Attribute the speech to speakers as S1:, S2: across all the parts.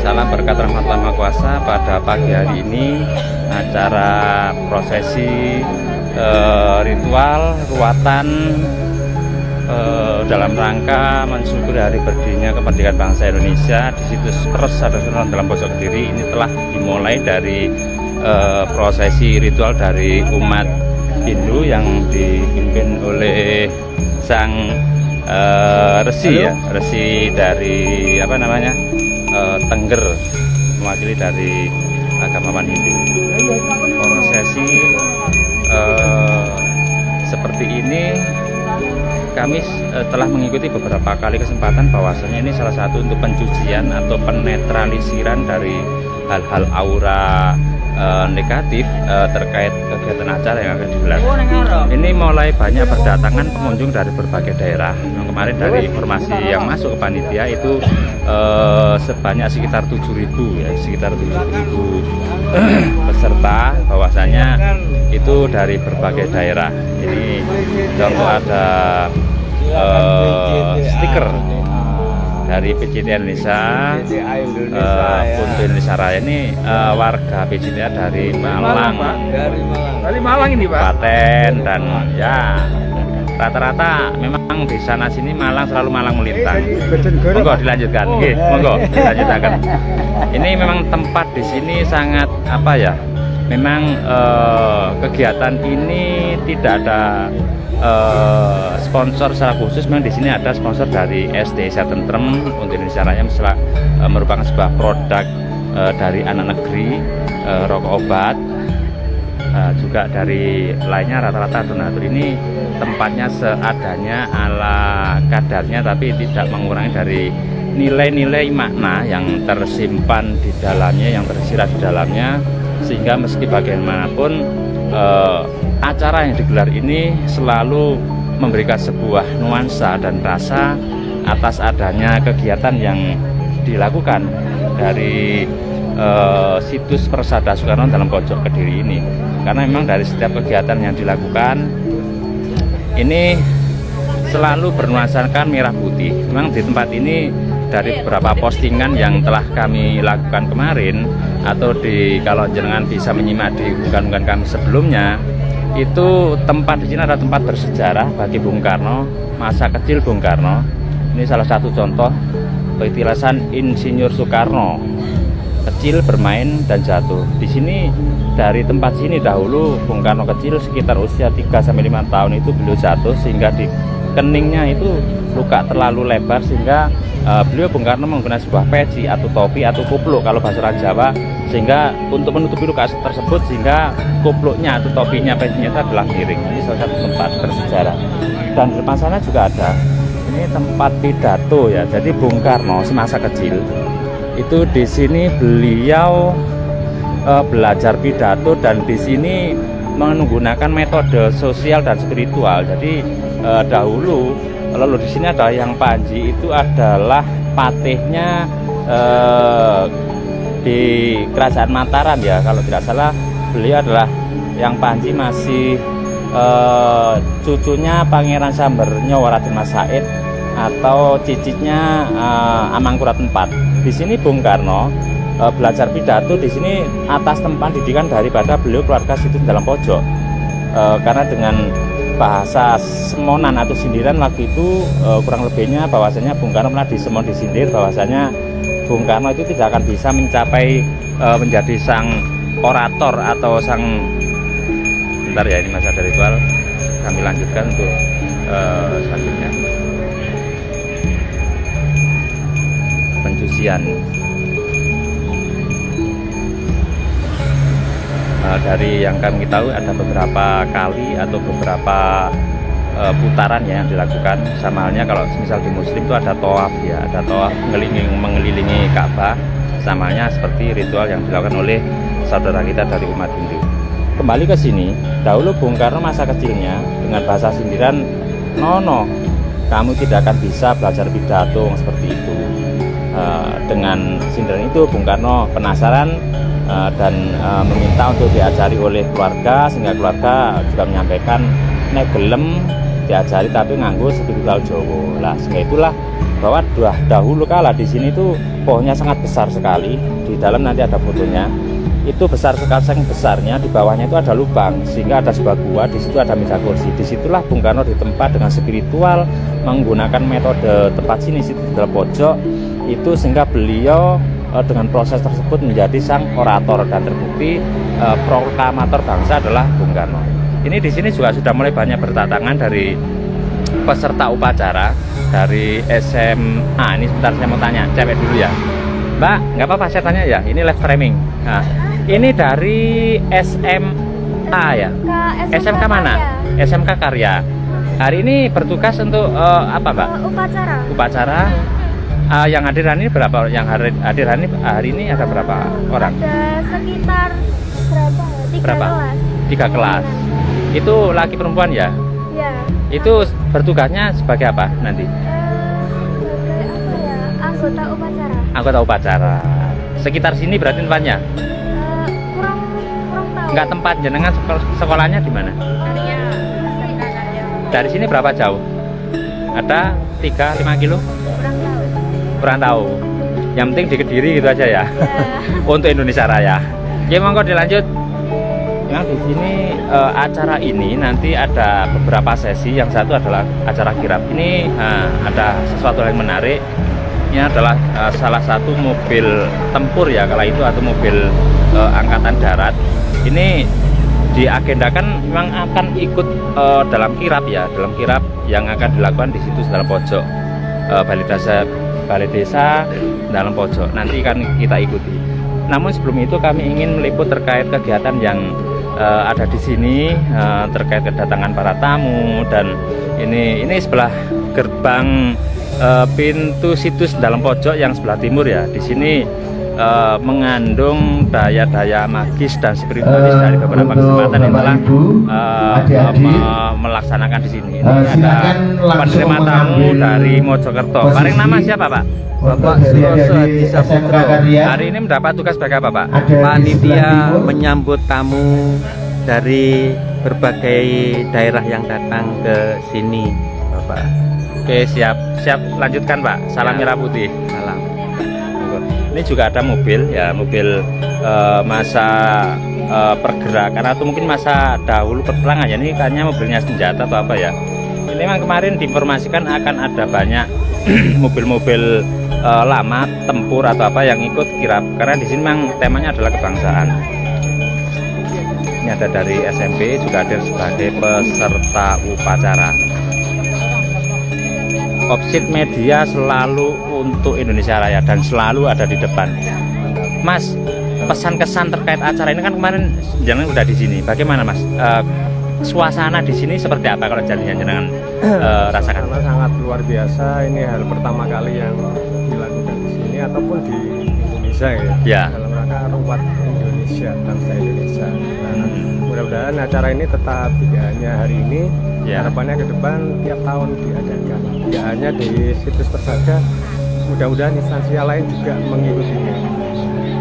S1: Salam berkat rahmat Maha Kuasa. Pada pagi hari ini acara prosesi ritual ruatan dalam rangka mensyukuri hari berdirinya kemerdekaan bangsa Indonesia di situs Persatuan dalam Pojok Kediri ini telah dimulai dari prosesi ritual dari umat Hindu yang dipimpin oleh sang resi, ya, resi dari apa namanya, Tengger, mewakili dari agama Hindu. Prosesi seperti ini kami telah mengikuti beberapa kali kesempatan, bahwasanya ini salah satu untuk pencucian atau penetralisiran dari hal-hal aura negatif terkait kegiatan acara yang akan digelar. Ini mulai banyak berdatangan pengunjung dari berbagai daerah. Yang kemarin dari informasi yang masuk ke panitia itu sebanyak sekitar 7.000, ya, sekitar 7.000 peserta, bahwasanya itu dari berbagai daerah. Ini contoh ada stiker dari PCTA Indonesia, untuk Indonesia Raya. Ini warga PCTA dari Malang,
S2: dari Malang ini Pak,
S1: Klaten, dan ya rata-rata memang di sana sini Malang, selalu Malang melintang. Monggo dilanjutkan, monggo dilanjutkan. Ini memang tempat di sini sangat apa ya? Memang kegiatan ini tidak ada sponsor secara khusus. Memang di sini ada sponsor dari SD Sehat Tentrem untuk Indonesia Raya, merupakan sebuah produk dari anak negeri, rokok obat, juga dari lainnya. Rata-rata donatur ini tempatnya seadanya, ala kadarnya, tapi tidak mengurangi dari nilai-nilai makna yang tersimpan di dalamnya, yang tersirat di dalamnya, sehingga meski bagaimanapun acara yang digelar ini selalu memberikan sebuah nuansa dan rasa atas adanya kegiatan yang dilakukan dari situs Persada Soekarno dalam Pojok Kediri ini. Karena memang dari setiap kegiatan yang dilakukan ini selalu bernuansakan merah putih. Memang di tempat ini dari beberapa postingan yang telah kami lakukan kemarin, atau kalau jenengan bisa menyimak di unggahan-unggahan kami sebelumnya, itu tempat di sini adalah tempat bersejarah bagi Bung Karno, masa kecil Bung Karno. Ini salah satu contoh petilasan Insinyur Soekarno, kecil bermain dan jatuh. Di sini, dari tempat sini dahulu Bung Karno kecil, sekitar usia 3-5 tahun itu beliau jatuh, sehingga di keningnya itu luka terlalu lebar, sehingga beliau Bung Karno menggunakan sebuah peci atau topi atau kupluk kalau bahasa orang Jawa, sehingga untuk menutupi luka tersebut, sehingga kupluknya atau topinya, pecinya itu adalah miring. Ini salah satu tempat bersejarah. Dan di depan sana juga ada, ini tempat pidato, ya. Jadi Bung Karno semasa kecil itu di sini beliau belajar pidato, dan di sini menggunakan metode sosial dan spiritual. Jadi dahulu, lalu di sini ada yang Panji, itu adalah patihnya di Kerajaan Mataram, ya, kalau tidak salah. Beliau adalah yang Panji masih cucunya Pangeran Sambernyo Raden Mas Said, atau cicitnya Amangkurat IV. Di sini Bung Karno belajar pidato di sini atas tempat didikan daripada beliau keluarga situs dalam pojok. Karena dengan bahasa semonan atau sindiran waktu itu, kurang lebihnya bahwasanya Bung Karno pernah disindir bahwasanya Bung Karno itu tidak akan bisa mencapai menjadi sang orator atau sang, bentar ya, ini masa ada ritual, kami lanjutkan untuk selanjutnya pencucian. Dari yang kami tahu ada beberapa kali atau beberapa putaran, ya, yang dilakukan. Sama halnya kalau misal di Muslim itu ada tawaf, ya, ada tawaf mengelilingi Ka'bah. Sama halnya seperti ritual yang dilakukan oleh saudara kita dari umat Hindu. Kembali ke sini, dahulu Bung Karno masa kecilnya dengan bahasa sindiran, "Nono, kamu tidak akan bisa belajar pidato seperti itu." Dengan sindiran itu Bung Karno penasaran dan meminta untuk diajari oleh keluarga, sehingga keluarga juga menyampaikan, "Nek gelem diajari tapi nganggo spiritual Jawa." Lah, sehingga itulah bahwa dahulu kala di sini tuh pohonnya sangat besar sekali. Di dalam nanti ada fotonya. Itu besar sekali, saking besarnya di bawahnya itu ada lubang sehingga ada sebuah gua. Di situ ada meja kursi. Disitulah Bung Karno ditempa dengan spiritual menggunakan metode tepat sini situ di dalam pojok itu, sehingga beliau dengan proses tersebut menjadi sang orator dan terbukti proklamator bangsa adalah Bung Karno. Ini di sini juga sudah mulai banyak berdatangan dari peserta upacara dari SMA. Ini sebentar saya mau tanya, cewek dulu ya Mbak, nggak apa-apa saya tanya ya, ini live streaming. Nah, ini dari SMA ya? SMK mana? SMK Karya. Hari ini bertugas untuk apa Mbak? Upacara. Yang hadir hari ini berapa? Yang hadir hari ini ada berapa orang?
S3: Ada sekitar
S1: berapa? 3 kelas. Itu laki perempuan ya?
S3: Ya.
S1: Itu bertugasnya sebagai apa nanti?
S3: Sebagai apa ya? Anggota upacara.
S1: Anggota upacara. Sekitar sini berarti tempatnya?
S3: Kurang tahu.
S1: Enggak, tempat jenengan sekolahnya di mana? Dari sini berapa jauh? Ada 3-5 kilo? Kurang tahu. Yang penting di Kediri gitu aja ya. Untuk Indonesia Raya. Oke, monggo dilanjut. Yang di sini acara ini nanti ada beberapa sesi. Yang satu adalah acara kirap. Ini ada sesuatu yang menarik. Ini adalah salah satu mobil tempur ya kala itu, atau mobil angkatan darat. Ini diagendakan memang akan ikut dalam kirap ya, dalam kirap yang akan dilakukan di situ dalam pojok balai desa dalam pojok. Nanti kan kita ikuti. Namun sebelum itu kami ingin meliput terkait kegiatan yang ada di sini, terkait kedatangan para tamu. Dan ini sebelah gerbang pintu situs dalam pojok yang sebelah timur ya. Di sini mengandung daya-daya magis dan spiritualis dari beberapa kecamatan yang telah melaksanakan di sini. Ini ada penerima tamu dari Mojokerto. Paling nama siapa Pak?
S2: Bapak Suroso Hadi Saputro.
S1: Hari ini mendapat tugas sebagai apa Pak?
S2: Panitia menyambut tamu dari berbagai daerah yang datang ke sini, Bapak.
S1: Oke, siap lanjutkan Pak. Salam merah putih.
S2: Salam.
S1: Ini juga ada mobil ya, mobil masa pergerakan atau mungkin masa dahulu perperangan ya. Ini kayaknya mobilnya senjata atau apa ya. Ini memang kemarin diinformasikan akan ada banyak mobil-mobil lama tempur atau apa yang ikut kirap, karena di sini memang temanya adalah kebangsaan. Ini ada dari SMP juga hadir sebagai peserta upacara. Opsit Media selalu untuk Indonesia Raya dan selalu ada di depan. Mas, pesan kesan terkait acara ini kan kemarin jangan udah di sini. Bagaimana Mas? Suasana di sini seperti apa kalau jangan rasakan?
S4: Sangat luar biasa. Ini hal pertama kali yang dilakukan di sini ataupun di Indonesia ya. Dalam rangka Ruwat Indonesia, bangsa Indonesia. Nah, mudah-mudahan acara ini tetap tidak hanya hari ini. Harapannya ke depan tiap tahun diadakan. Tidak hanya di situs Persada, mudah-mudahan instansi lain juga mengikutinya.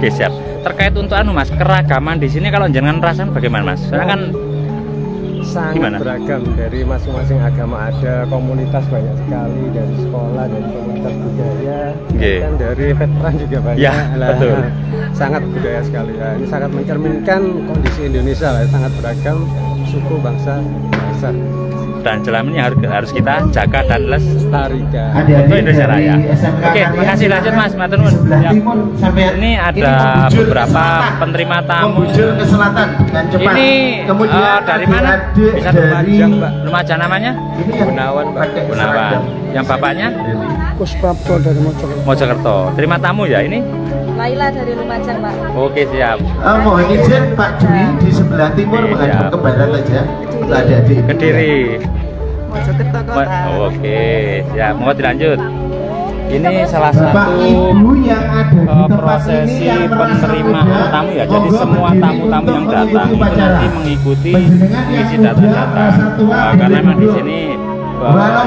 S1: Oke, siap. Terkait untuk Mas, keragaman di sini kalau jangan rasakan bagaimana Mas? Karena kan
S4: sangat beragam dari masing-masing agama, ada komunitas banyak sekali, dari sekolah, dari komunitas budaya, dan dari veteran juga banyak.
S1: Ya, betul.
S4: Sangat budaya sekali. Ya, ini sangat mencerminkan kondisi Indonesia lah, sangat beragam suku, bangsa.
S1: Dan selama ini harus kita jaga dan lestarikan
S4: untuk
S1: Indonesia Raya. Oke, terima kasih. Lanjut Mas, matur nuwun. Ini ada beberapa penerima tamu. Ini dari mana? Bisa Lumajang, Mbak. Lumajang namanya?
S4: Gunawan, Pak.
S1: Gunawan. Yang bapaknya?
S4: Kusprapto dari
S1: Mojokerto. Terima tamu ya ini?
S3: Laila dari Lumajang, Pak.
S1: Oke, siap.
S5: Mohon izin Pak Dwi di sebelah timur menghadap ke barat aja. Ada di
S1: Kediri. Oke, siap. Mau dilanjut. Ini salah satu prosesi penerimaan tamu ya. Jadi semua tamu-tamu yang datang itu nanti mengikuti isi data-data. Karena memang di sini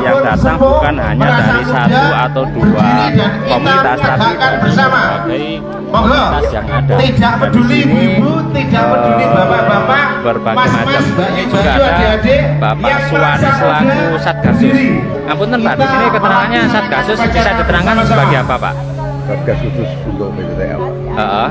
S1: yang datang bukan hanya dari satu atau dua komunitas, tapi dari berbagai komunitas yang ada.
S5: Tidak peduli ibu, tidak peduli bapak-bapak,
S1: berbagai macam. Ini juga ada Bapak Suwani selaku Satgasus. Ngapunten Pak, di sini keterangannya Satgasus bisa diterangkan sebagai apa Pak?
S6: Satgas khusus untuk PTTL.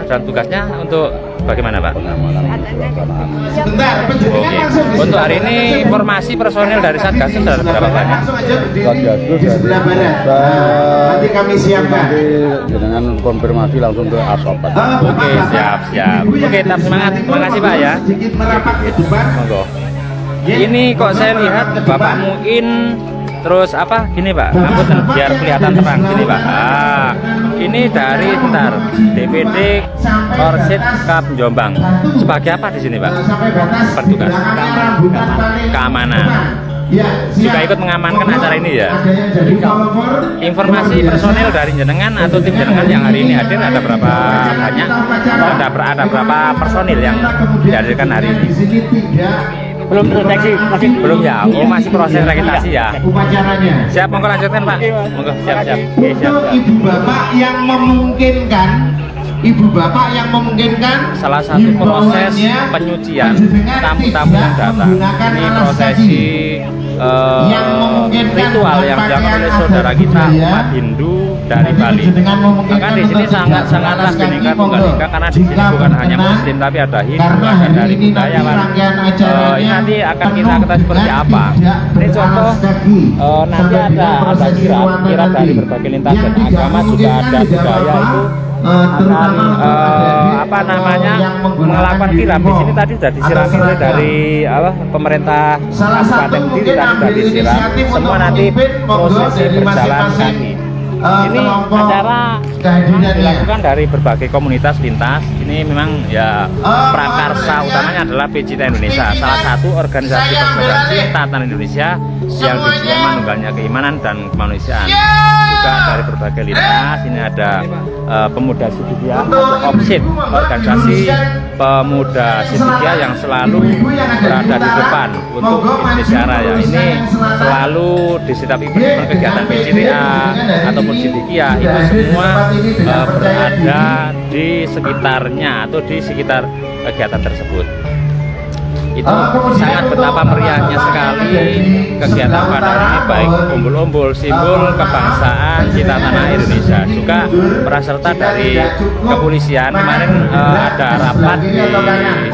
S1: Dan tugasnya untuk bagaimana Pak?
S6: Pengamanan pelaksanaan.
S5: Sebentar, penjaringan
S1: Oke.
S5: langsung di
S1: Untuk
S5: sebelah
S1: hari ini
S5: barat.
S1: informasi personil dari Satgas itu sudah berapa banyak?
S5: Langsung aja di
S6: Satgas itu
S5: di sebelah barat. Nanti kami siapkan.
S6: Nanti dengan konfirmasi langsung ke Asop.
S1: Oke, siap. Oke, tetap semangat. Terima kasih Pak ya.
S5: Sedikit merapat ke depan.
S1: Monggo. Ini kok saya lihat Bapak Muin terus apa gini Pak, ngapunten biar kelihatan terang gini Pak. Ini dari bentar DPD Korsit Kap Jombang. Sebagai apa di sini Pak?
S5: Sampai batas
S1: Bertugas. Keamanan.
S5: Ya,
S1: Juga ikut mengamankan acara ini ya.
S5: Ada yang jadi follower.
S1: Informasi personil dari jenengan atau tim jenengan yang hari ini hadir ada berapa banyak? Ada berapa personil yang dihadirkan hari ini?
S5: Di sini tidak
S1: Belum terdeteksi, belum ya. Oh, masih proses registrasi ya.
S5: upacaranya.
S1: Siap, monggo lanjutkan Pak. Monggo, siap. Oke, siap.
S5: Untuk ibu bapak yang memungkinkan,
S1: Salah satu proses
S5: himbauannya,
S1: penyucian
S5: panjenengan
S1: tamu-tamu yang
S5: tidak
S1: datang.
S5: menggunakan
S1: Ini
S5: alas
S1: prosesi
S5: yang memungkinkan
S1: ritual yang dilakukan oleh saudara kita umat Hindu dari Bali. Maka di sini sangat-sangatlah Bhinneka Tunggal Ika karena di sini bukan hanya Muslim tapi ada Hindu, ada dari budayawan. Ini nanti akan kita ketahui seperti apa. Ini contoh nanti ada kirap dari berbagai lintas dan agama, juga ada budaya itu akan apa namanya melakukan kirap. Di sini tadi sudah disirami oleh dari pemerintah kabupaten sendiri, tadi sudah disiram. Semua nanti prosesi berjalan kaki. Ini acara dilakukan dari berbagai komunitas lintas. Ini memang ya prakarsa utamanya adalah PCT Indonesia, salah satu organisasi persaudaraan Cinta Indonesia yang dijual manunggalnya keimanan dan kemanusiaan. Juga dari berbagai lintas. Ini ada pemuda Sidikiyah, OPSID, organisasi pemuda Sidikiyah yang selalu berada di depan untuk Indonesia Raya. Ini selalu di setiap event kegiatan PCTA ataupun Sidikiyah itu semua berada di sekitarnya atau di sekitar kegiatan tersebut. Itu sangat betapa meriahnya sekali kegiatan pada hari ini, baik umbul-umbul simbol kebangsaan kita tanah Indonesia, juga peserta dari kepolisian. Kemarin ada rapat di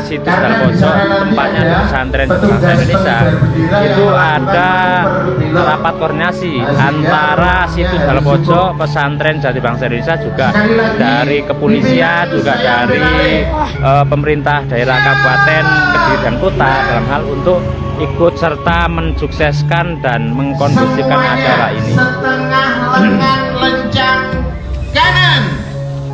S1: situs Dalpojo, tempatnya di pesantren bangsa Indonesia. Itu ada rapat koordinasi antara situs Dalpojo, pesantren Jati Bangsa Indonesia, juga dari kepolisian, juga dari pemerintah daerah kabupaten Kediri dan kota dalam hal untuk ikut serta mensukseskan dan mengkondusifkan acara ini.
S5: Setengah lengan lencang kanan.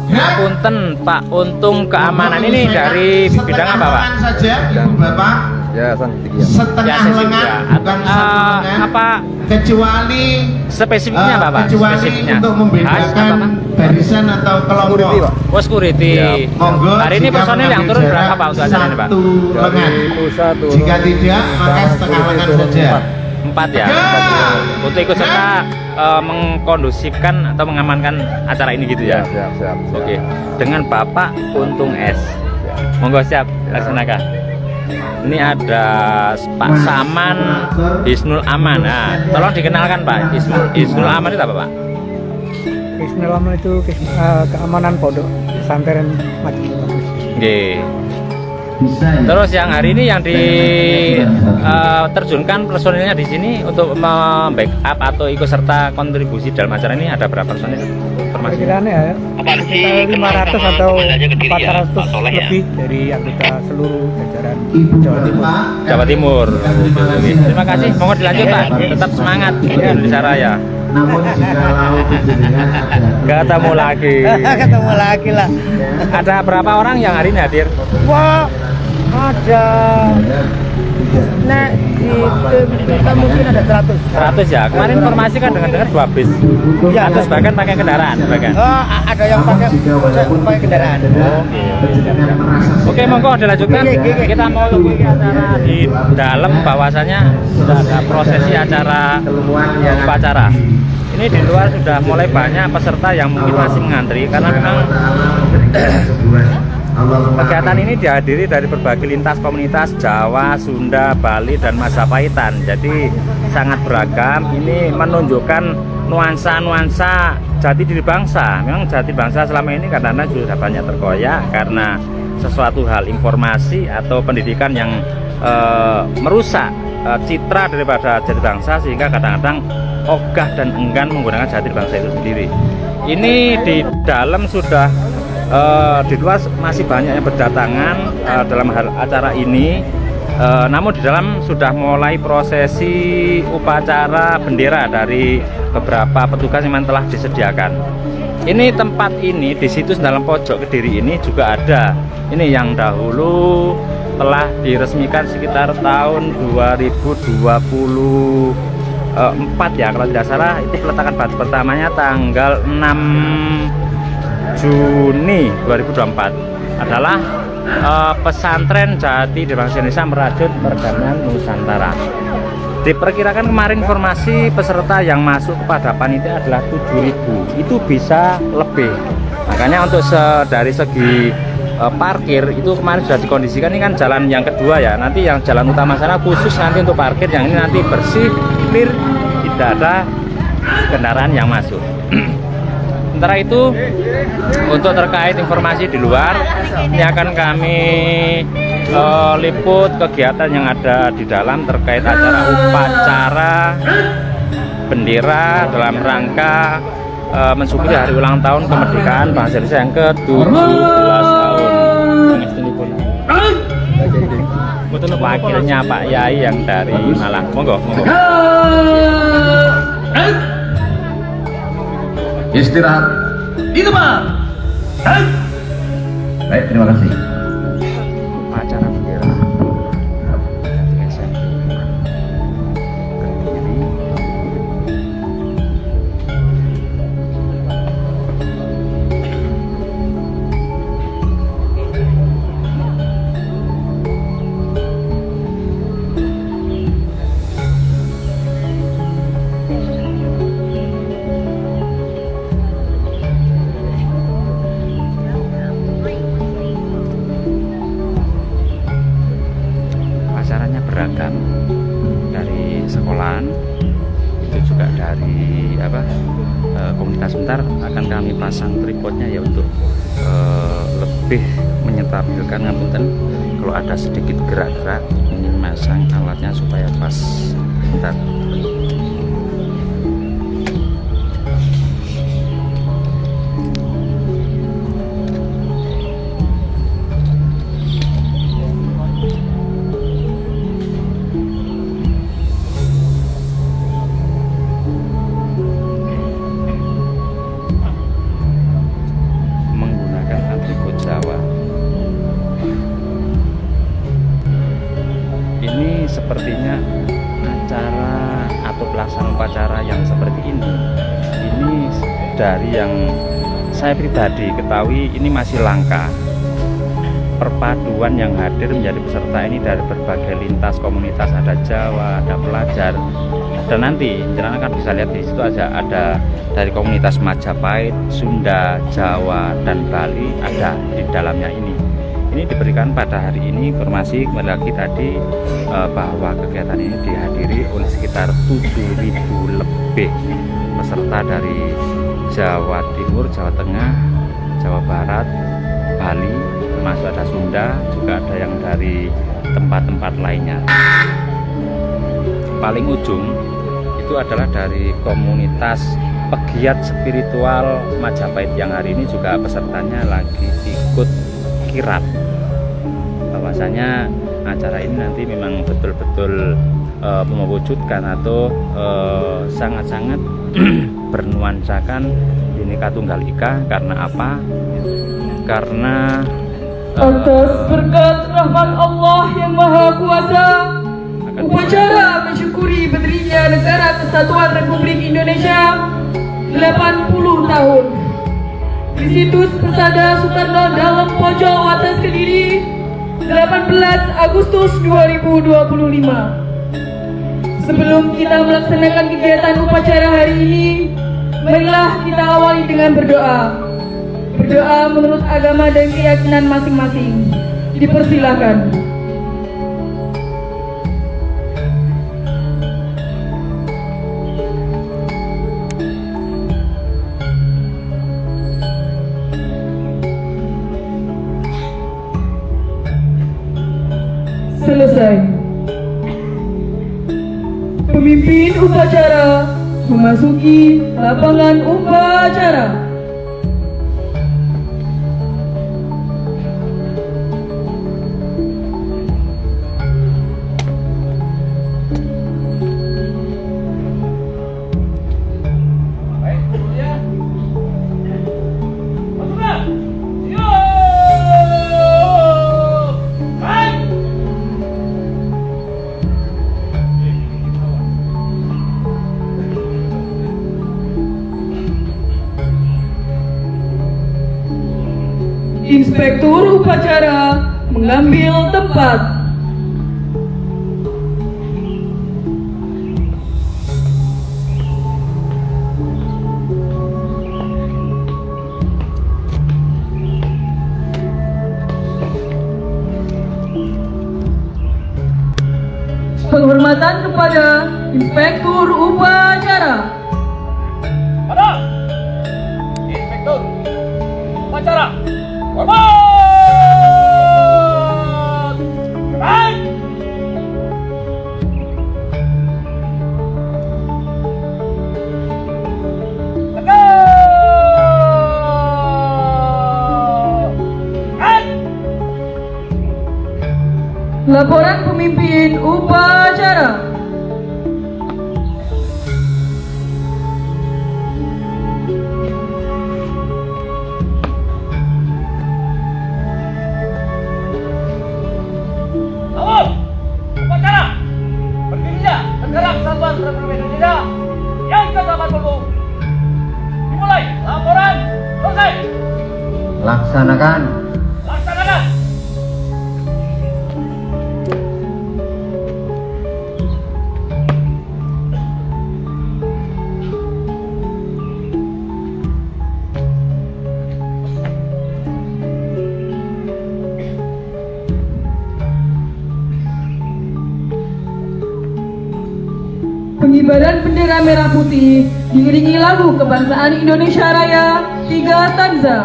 S1: Ngapunten Pak, Untung keamanan ini dari bidang apa Pak?
S5: Saja, Ibu Bapak.
S6: Ya, Sidikiyah.
S5: Setengah
S1: Ya,
S5: lengan, bukan satu lengan.
S1: apa
S5: Kecuali
S1: spesifiknya apa Pak?
S5: Kecuali
S1: Spesifiknya
S5: untuk
S1: khas apa,
S5: membedakan
S1: Pak?
S5: barisan atau kelompok.
S1: Oh, security.
S5: Monggo,
S1: Hari ini
S5: jika
S1: personil yang turun
S5: mengambil
S1: berapa Pak untuk acara ini Pak?
S5: satu lengan.
S6: Pusat turun.
S5: Jika tidak, maka setengah lengan saja.
S1: 4 ya. Untuk ikut serta mengkondusifkan atau mengamankan acara ini gitu ya.
S6: Siap.
S1: Oke. Dengan Bapak Untung S. Monggo, siap laksanakan. Ini ada Pak Saman Hisnul Aman. Nah, tolong dikenalkan Pak. Hisnul Aman itu apa Pak?
S7: Hisnul Aman itu keamanan pondok pesantren Majid Bagus.
S1: Oke. Terus yang hari ini yang terjunkan personilnya di sini untuk membackup atau ikut serta kontribusi dalam acara ini ada berapa personil?
S7: Perkiraannya ya sekitar 500 atau 400 lebih dari anggota seluruh jajaran Jawa Timur.
S1: Jawa Timur. Oke. Terima kasih. Mohon dilanjut Pak. Tetap semangat Indonesia Raya.
S5: Namun jika laut
S1: Ketemu lagi.
S7: Ketemu lagi lah.
S1: Ada berapa orang yang hari ini hadir?
S7: Wah, ada. Nah, kita mungkin ada 100.
S1: 100 ya. Kemarin informasi kan dengar 2 bis.
S7: Ya,
S1: Terus bahkan pakai kendaraan, bahkan.
S7: Oh, ada yang pakai kendaraan.
S1: Oke, monggo dilanjutkan. Kita mau lebih acara di dalam, bahwasannya sudah ada prosesi acara upacara. Ini di luar sudah mulai banyak peserta yang mungkin masih mengantri karena memang Kegiatan ini dihadiri dari berbagai lintas komunitas Jawa, Sunda, Bali, dan Majapahit. Jadi sangat beragam. Ini menunjukkan nuansa-nuansa jati diri bangsa. Memang jati bangsa selama ini kadang-kadang sudah banyak terkoyak karena sesuatu hal informasi atau pendidikan yang merusak citra daripada jati bangsa, sehingga kadang-kadang ogah dan enggan menggunakan jati bangsa itu sendiri. Ini di dalam sudah di luar masih banyak yang berdatangan dalam hal acara ini, namun di dalam sudah mulai prosesi upacara bendera dari beberapa petugas yang telah disediakan. Ini tempat ini di situs dalam pojok Kediri ini juga ada. Ini yang dahulu telah diresmikan sekitar tahun 2024 ya kalau tidak salah. Itu peletakan batu pertamanya tanggal 6 Juni 2024 adalah pesantren Jati Diri Bangsa Indonesia Merajut Perdamaian Nusantara. Diperkirakan kemarin informasi peserta yang masuk kepada panitia adalah 7.000, itu bisa lebih. Makanya untuk dari segi parkir itu kemarin sudah dikondisikan. Ini kan jalan yang kedua ya, nanti yang jalan utama sana khusus nanti untuk parkir, yang ini nanti bersih, clear, tidak ada kendaraan yang masuk. Sementara itu untuk terkait informasi di luar, ini akan kami liput kegiatan yang ada di dalam terkait acara upacara bendera dalam rangka mensyukuri hari ulang tahun kemerdekaan bangsa Indonesia yang ke-17 tahun. Wakilnya Pak Yai yang dari Malang, monggo.
S5: Istirahat di tempat. Baik, terima kasih.
S1: Upacara bendera SMP Kediri. Acaranya beragam, dari sekolahan, itu juga dari komunitas. Sebentar akan kami pasang tripodnya ya untuk lebih menyetabilkan. Ngapunten kalau ada sedikit gerak-gerak, ini masang alatnya supaya pas. Bentar. Sepertinya acara atau pelaksanaan upacara yang seperti ini dari yang saya pribadi ketahui ini masih langka. Perpaduan yang hadir menjadi peserta ini dari berbagai lintas komunitas, ada Jawa, ada pelajar, dan nanti jangan akan bisa lihat di situ ada dari komunitas Majapahit, Sunda, Jawa, dan Bali ada di dalamnya ini. Ini diberikan pada hari ini informasi kembali lagi tadi bahwa kegiatan ini dihadiri oleh sekitar 7.000 lebih peserta dari Jawa Timur, Jawa Tengah, Jawa Barat, Bali, termasuk ada Sunda, juga ada yang dari tempat-tempat lainnya. Paling ujung itu adalah dari komunitas pegiat spiritual Majapahit yang hari ini juga pesertanya lagi ikut kirap. Bahwasanya acara ini nanti memang betul-betul mewujudkan atau sangat-sangat bernuansakan Bhinneka Tunggal Ika. Karena apa? Karena
S8: atas berkat rahmat Allah yang Maha Kuasa, upacara mensyukuri berdirinya Negara Kesatuan Republik Indonesia 80 tahun di situs Persada Soekarno dalam pojok atas Kediri 18 Agustus 2025. Sebelum kita melaksanakan kegiatan upacara hari ini, marilah kita awali dengan berdoa. berdoa menurut agama dan keyakinan masing-masing. Dipersilakan. Selesai. Pemimpin upacara memasuki lapangan upacara. Inspektur upacara mengambil tempat. Penghormatan kepada Inspektur upacara.
S9: Inspektur upacara. Hormat! Keren!
S8: Laporan pemimpin upacara.
S9: Republik Indonesia yang ke-80. Dimulai, laporan selesai.
S5: Laksanakan.
S9: Laksanakan.
S8: Pengibaran bendera merah putih diiringi lagu kebangsaan Indonesia Raya 3 stanza.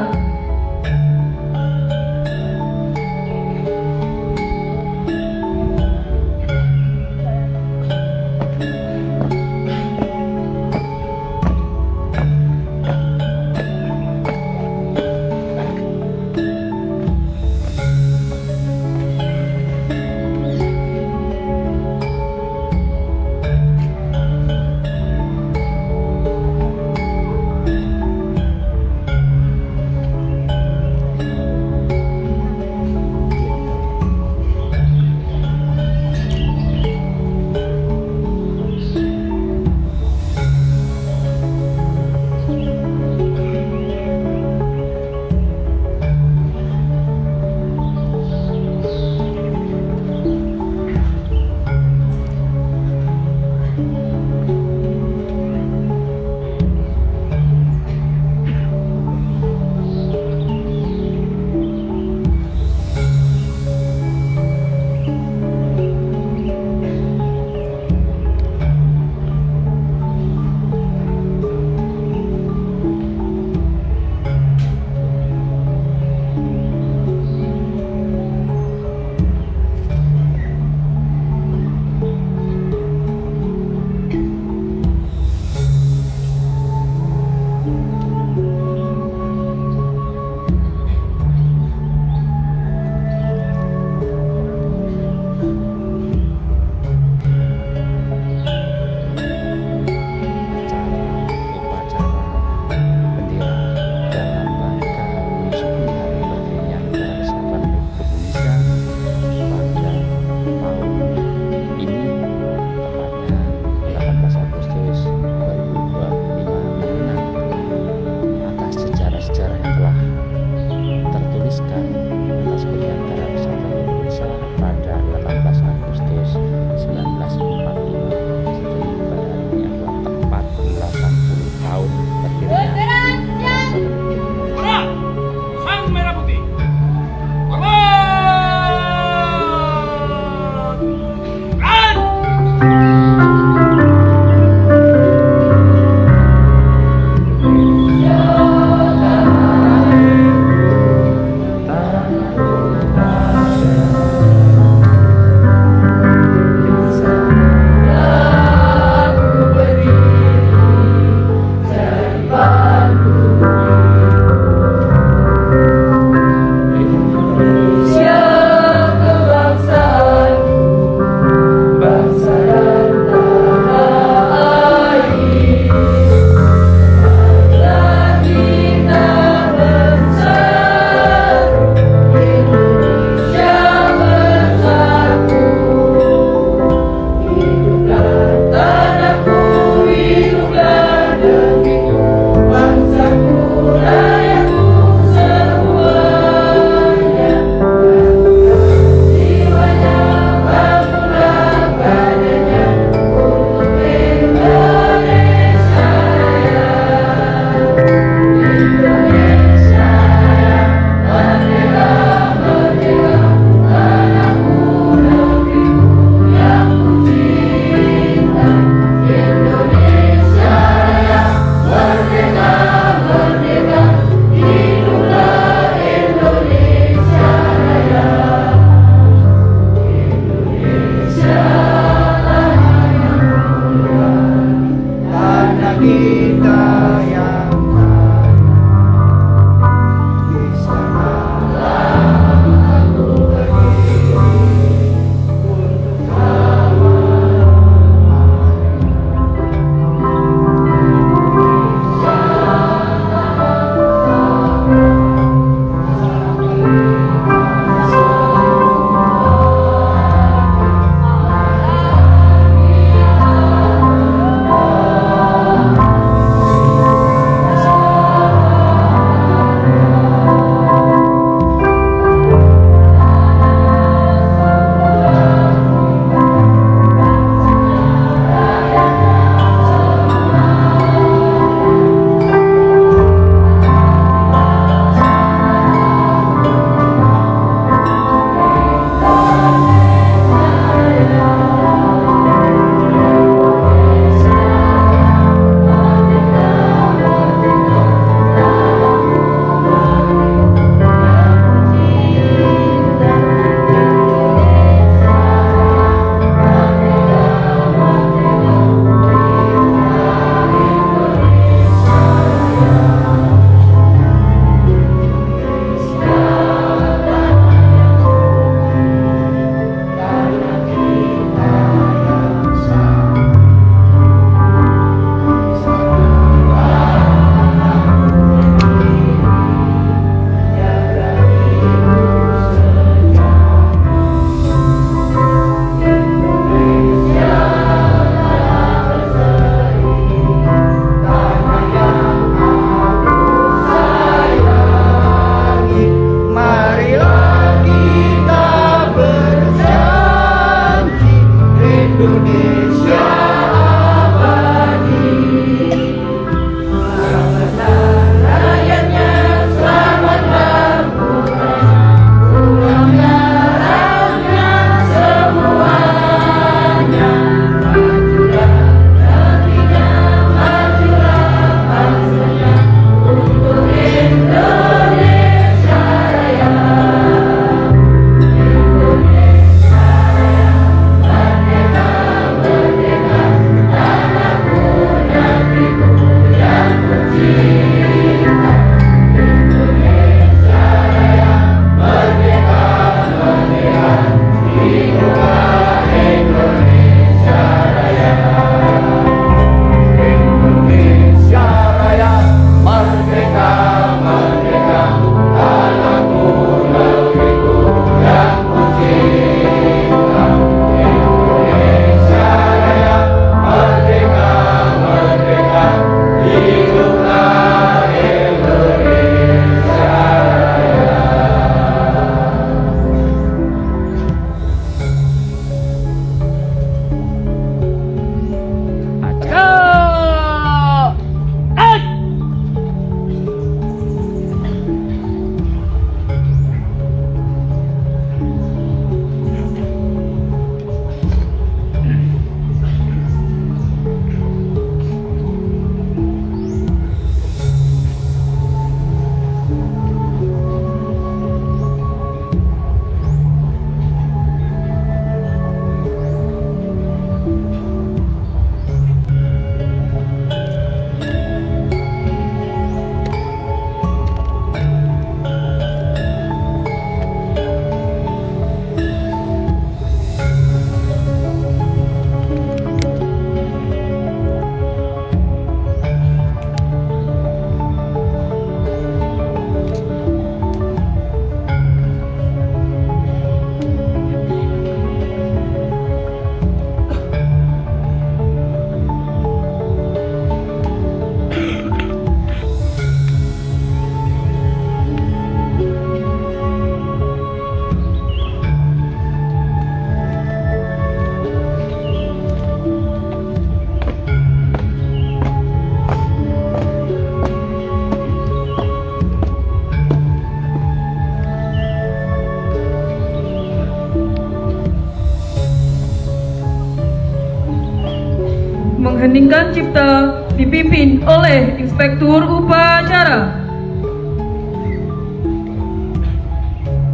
S8: Pengheningkan Cipta dipimpin oleh Inspektur Upacara.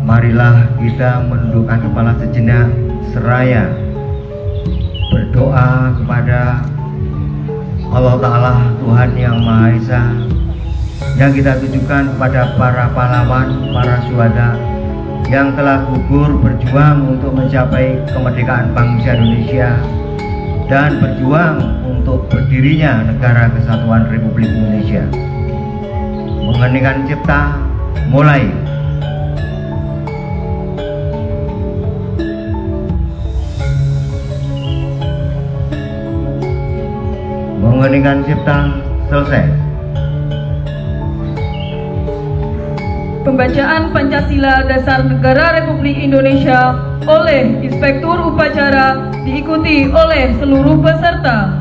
S10: Marilah kita menundukkan kepala sejenak seraya berdoa kepada Allah Ta'ala, Tuhan Yang Maha Esa, yang kita tujukan kepada para pahlawan, para syuhada yang telah gugur berjuang untuk mencapai kemerdekaan bangsa Indonesia dan berjuang untuk berdirinya Negara Kesatuan Republik Indonesia. Mengheningkan Cipta, mulai. Mengheningkan Cipta, selesai.
S8: Pembacaan Pancasila Dasar Negara Republik Indonesia oleh Inspektur Upacara diikuti oleh seluruh peserta.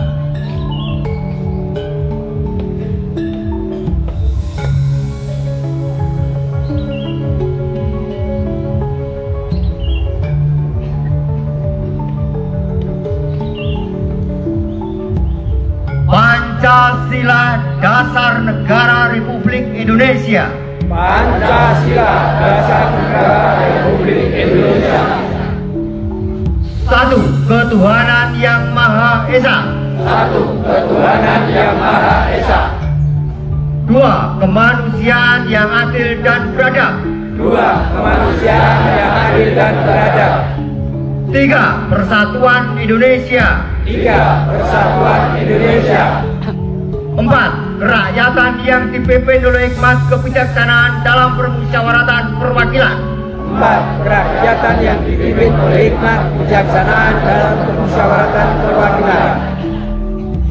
S10: Pancasila Dasar Negara Republik Indonesia.
S9: Pancasila Dasar Negara Republik Indonesia.
S10: 1. Ketuhanan Yang Maha Esa.
S9: 1. Ketuhanan Yang Maha Esa.
S10: 2. Kemanusiaan yang adil dan beradab.
S9: 2. Kemanusiaan yang adil dan beradab.
S10: 3. Persatuan Indonesia.
S9: 3. Persatuan Indonesia.
S10: 4. Kerakyatan yang dipimpin oleh hikmat kebijaksanaan dalam permusyawaratan perwakilan.
S9: 4. Kerakyatan yang dipimpin oleh hikmat kebijaksanaan dalam permusyawaratan perwakilan.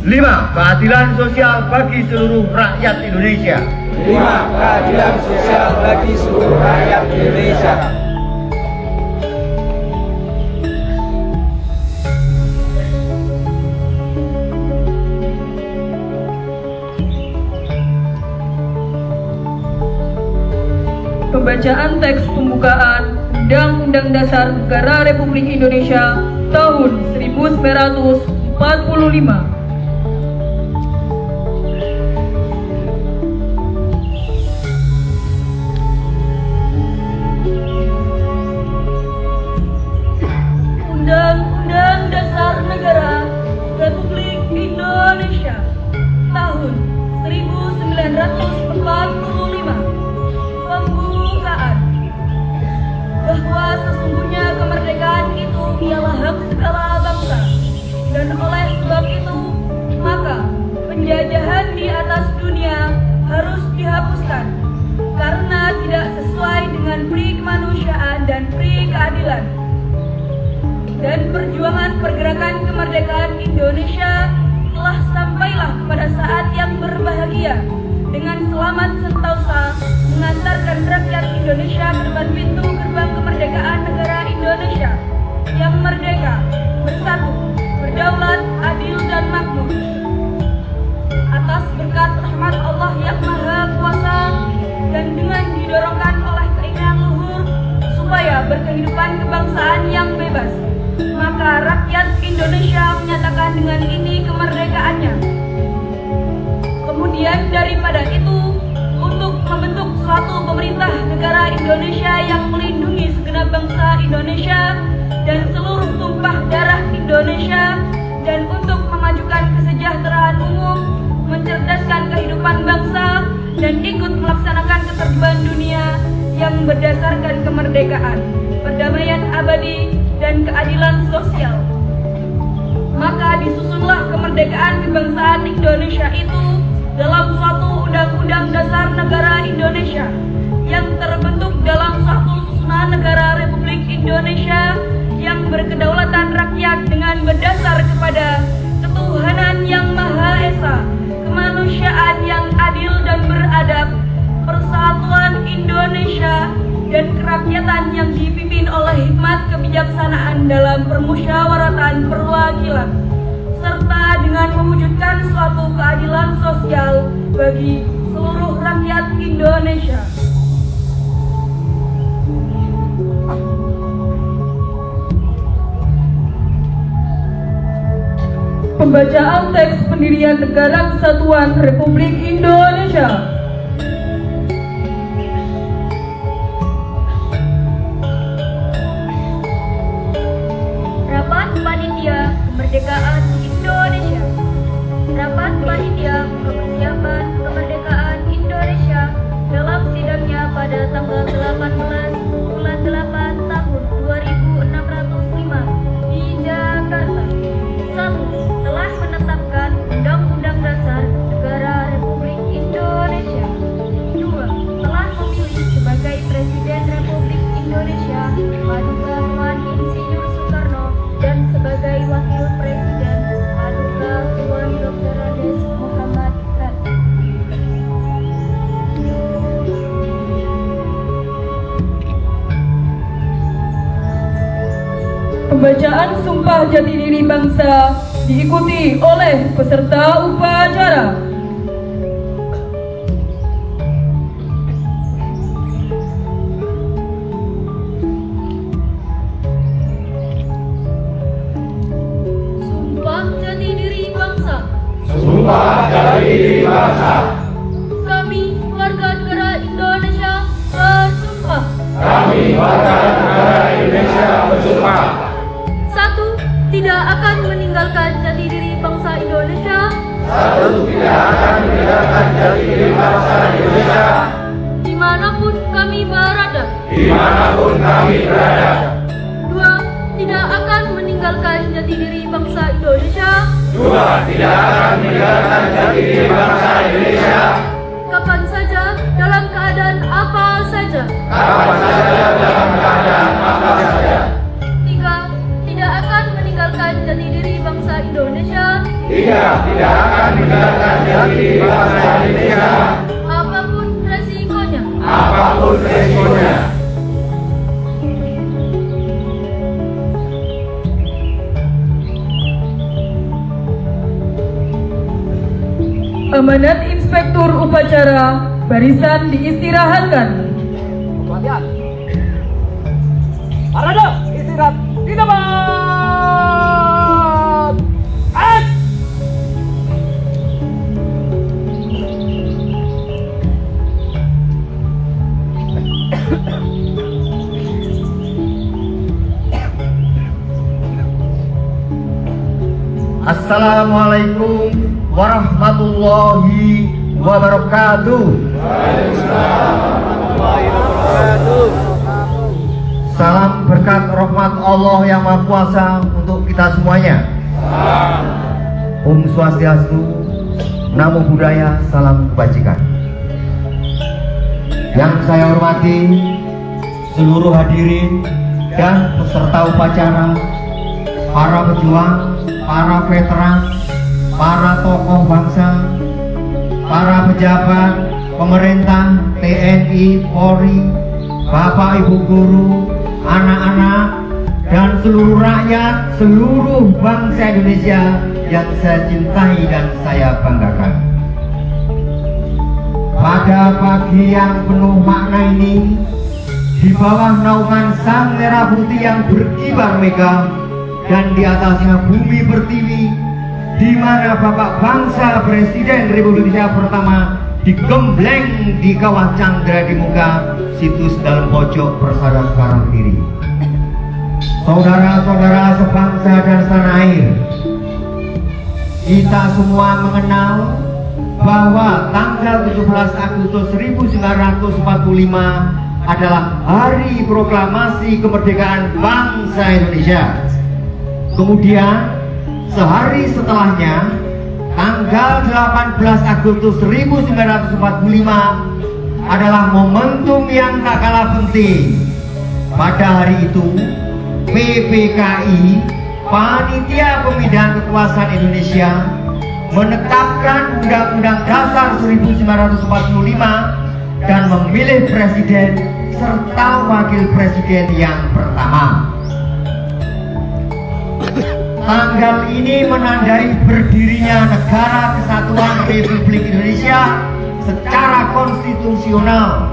S10: 5. Keadilan sosial bagi seluruh rakyat Indonesia.
S9: 5. Keadilan sosial bagi seluruh rakyat Indonesia.
S8: Pembacaan teks pembukaan Undang-Undang Dasar Negara Republik Indonesia tahun 1945. Undang-Undang Dasar Negara Republik Indonesia tahun 1945. Pembukaan. Bahwa sesungguhnya kemerdekaan itu ialah hak segala bangsa, dan oleh sebab itu maka penjajahan di atas dunia harus dihapuskan karena tidak sesuai dengan pri kemanusiaan dan pri keadilan. Dan perjuangan pergerakan kemerdekaan Indonesia telah sampailah kepada saat yang berbahagia dengan selamat sentosa mengantarkan rakyat Indonesia ke depan pintu gerbang kemerdekaan negara Indonesia yang merdeka, bersatu, berdaulat, adil dan makmur. Atas berkat rahmat Allah yang Maha Kuasa dan dengan didorongkan oleh keinginan luhur supaya berkehidupan kebangsaan yang bebas, maka rakyat Indonesia menyatakan dengan ini kemerdekaannya. Kemudian daripada itu, untuk membentuk suatu pemerintah negara Indonesia yang melindungi segenap bangsa Indonesia dan seluruh tumpah darah Indonesia, dan untuk memajukan kesejahteraan umum, mencerdaskan kehidupan bangsa, dan ikut melaksanakan ketertiban dunia yang berdasarkan kemerdekaan, perdamaian abadi, dan keadilan sosial. Maka disusunlah kemerdekaan kebangsaan Indonesia itu dalam suatu Undang-Undang Dasar Negara Indonesia yang terbentuk dalam suatu susunan negara Republik Indonesia yang berkedaulatan rakyat dengan berdasar kepada ketuhanan yang Maha Esa, kemanusiaan yang adil dan beradab, persatuan Indonesia, dan kerakyatan yang dipimpin oleh hikmat kebijaksanaan dalam permusyawaratan perwakilan, serta dengan mewujudkan suatu keadilan sosial bagi seluruh rakyat Indonesia. Pembacaan teks pendirian Negara Kesatuan Republik Indonesia.
S3: Rapat Panitia Kemerdekaan Indonesia. Rapat Panitia Persiapan Kemerdekaan Indonesia dalam sidangnya pada tanggal 18 bulan 8 tahun 2605 di Jakarta. 1. Telah menetapkan Undang-Undang Dasar Negara Republik Indonesia. 2. Telah memilih sebagai Presiden Republik Indonesia Paduka Tuan Insinyur Soekarno dan sebagai Wakil Presiden Paduka Tuan Dr. Andes Muhammad Hatta.
S8: Pembacaan Sumpah Jati Diri Bangsa diikuti oleh peserta upacara. Sumpah Jati Diri Bangsa.
S11: Sumpah Jati Diri Bangsa.
S8: Kami warga negara Indonesia bersumpah.
S11: Kami warga negara Indonesia bersumpah.
S8: 1. Tidak akan meninggalkan jati diri bangsa Indonesia.
S11: 1. Tidak akan meninggalkan jati diri bangsa Indonesia
S8: Dimanapun kami berada.
S11: dimanapun kami berada.
S8: 2. Tidak akan meninggalkan jati diri bangsa Indonesia.
S11: 2. Tidak akan meninggalkan jati diri bangsa Indonesia
S8: Kapan saja, dalam keadaan apa saja.
S11: kapan saja, dalam keadaan apa saja.
S8: 3. Tidak akan meninggalkan jati diri bangsa Indonesia.
S11: 3. Tidak akan meninggalkan jati diri bangsa Indonesia
S8: Apapun resikonya.
S11: apapun resikonya.
S8: Amanat Inspektur Upacara, barisan diistirahatkan.
S9: Pelatihan. Parade, istirahat di tempat.
S10: Assalamualaikum warahmatullahi wabarakatuh. Salam berkat rahmat Allah yang Maha Kuasa untuk kita semuanya. Om Swastiastu, Namo Buddhaya, salam kebajikan. Yang saya hormati seluruh hadirin dan peserta upacara, para pejuang, para veteran, para tokoh bangsa, para pejabat, pemerintah, TNI, Polri, Bapak Ibu guru, anak-anak, dan seluruh rakyat, seluruh bangsa Indonesia yang saya cintai dan saya banggakan. Pada pagi yang penuh makna ini, di bawah naungan Sang Merah Putih yang berkibar megah, dan di atasnya bumi pertiwi, di mana Bapak Bangsa Presiden Republik Indonesia pertama digembleng di kawah Chandra di muka situs dalam pojok persada Karangkiri. Saudara-saudara sebangsa dan setanah air, kita semua mengenal bahwa tanggal 17 Agustus 1945 adalah hari proklamasi kemerdekaan bangsa Indonesia. Kemudian sehari setelahnya, tanggal 18 Agustus 1945 adalah momentum yang tak kalah penting. Pada hari itu, PPKI, Panitia Pemindahan Kekuasaan Indonesia, menetapkan Undang-Undang Dasar 1945 dan memilih presiden serta wakil presiden yang pertama. Tanggal ini menandai berdirinya Negara Kesatuan Republik Indonesia secara konstitusional,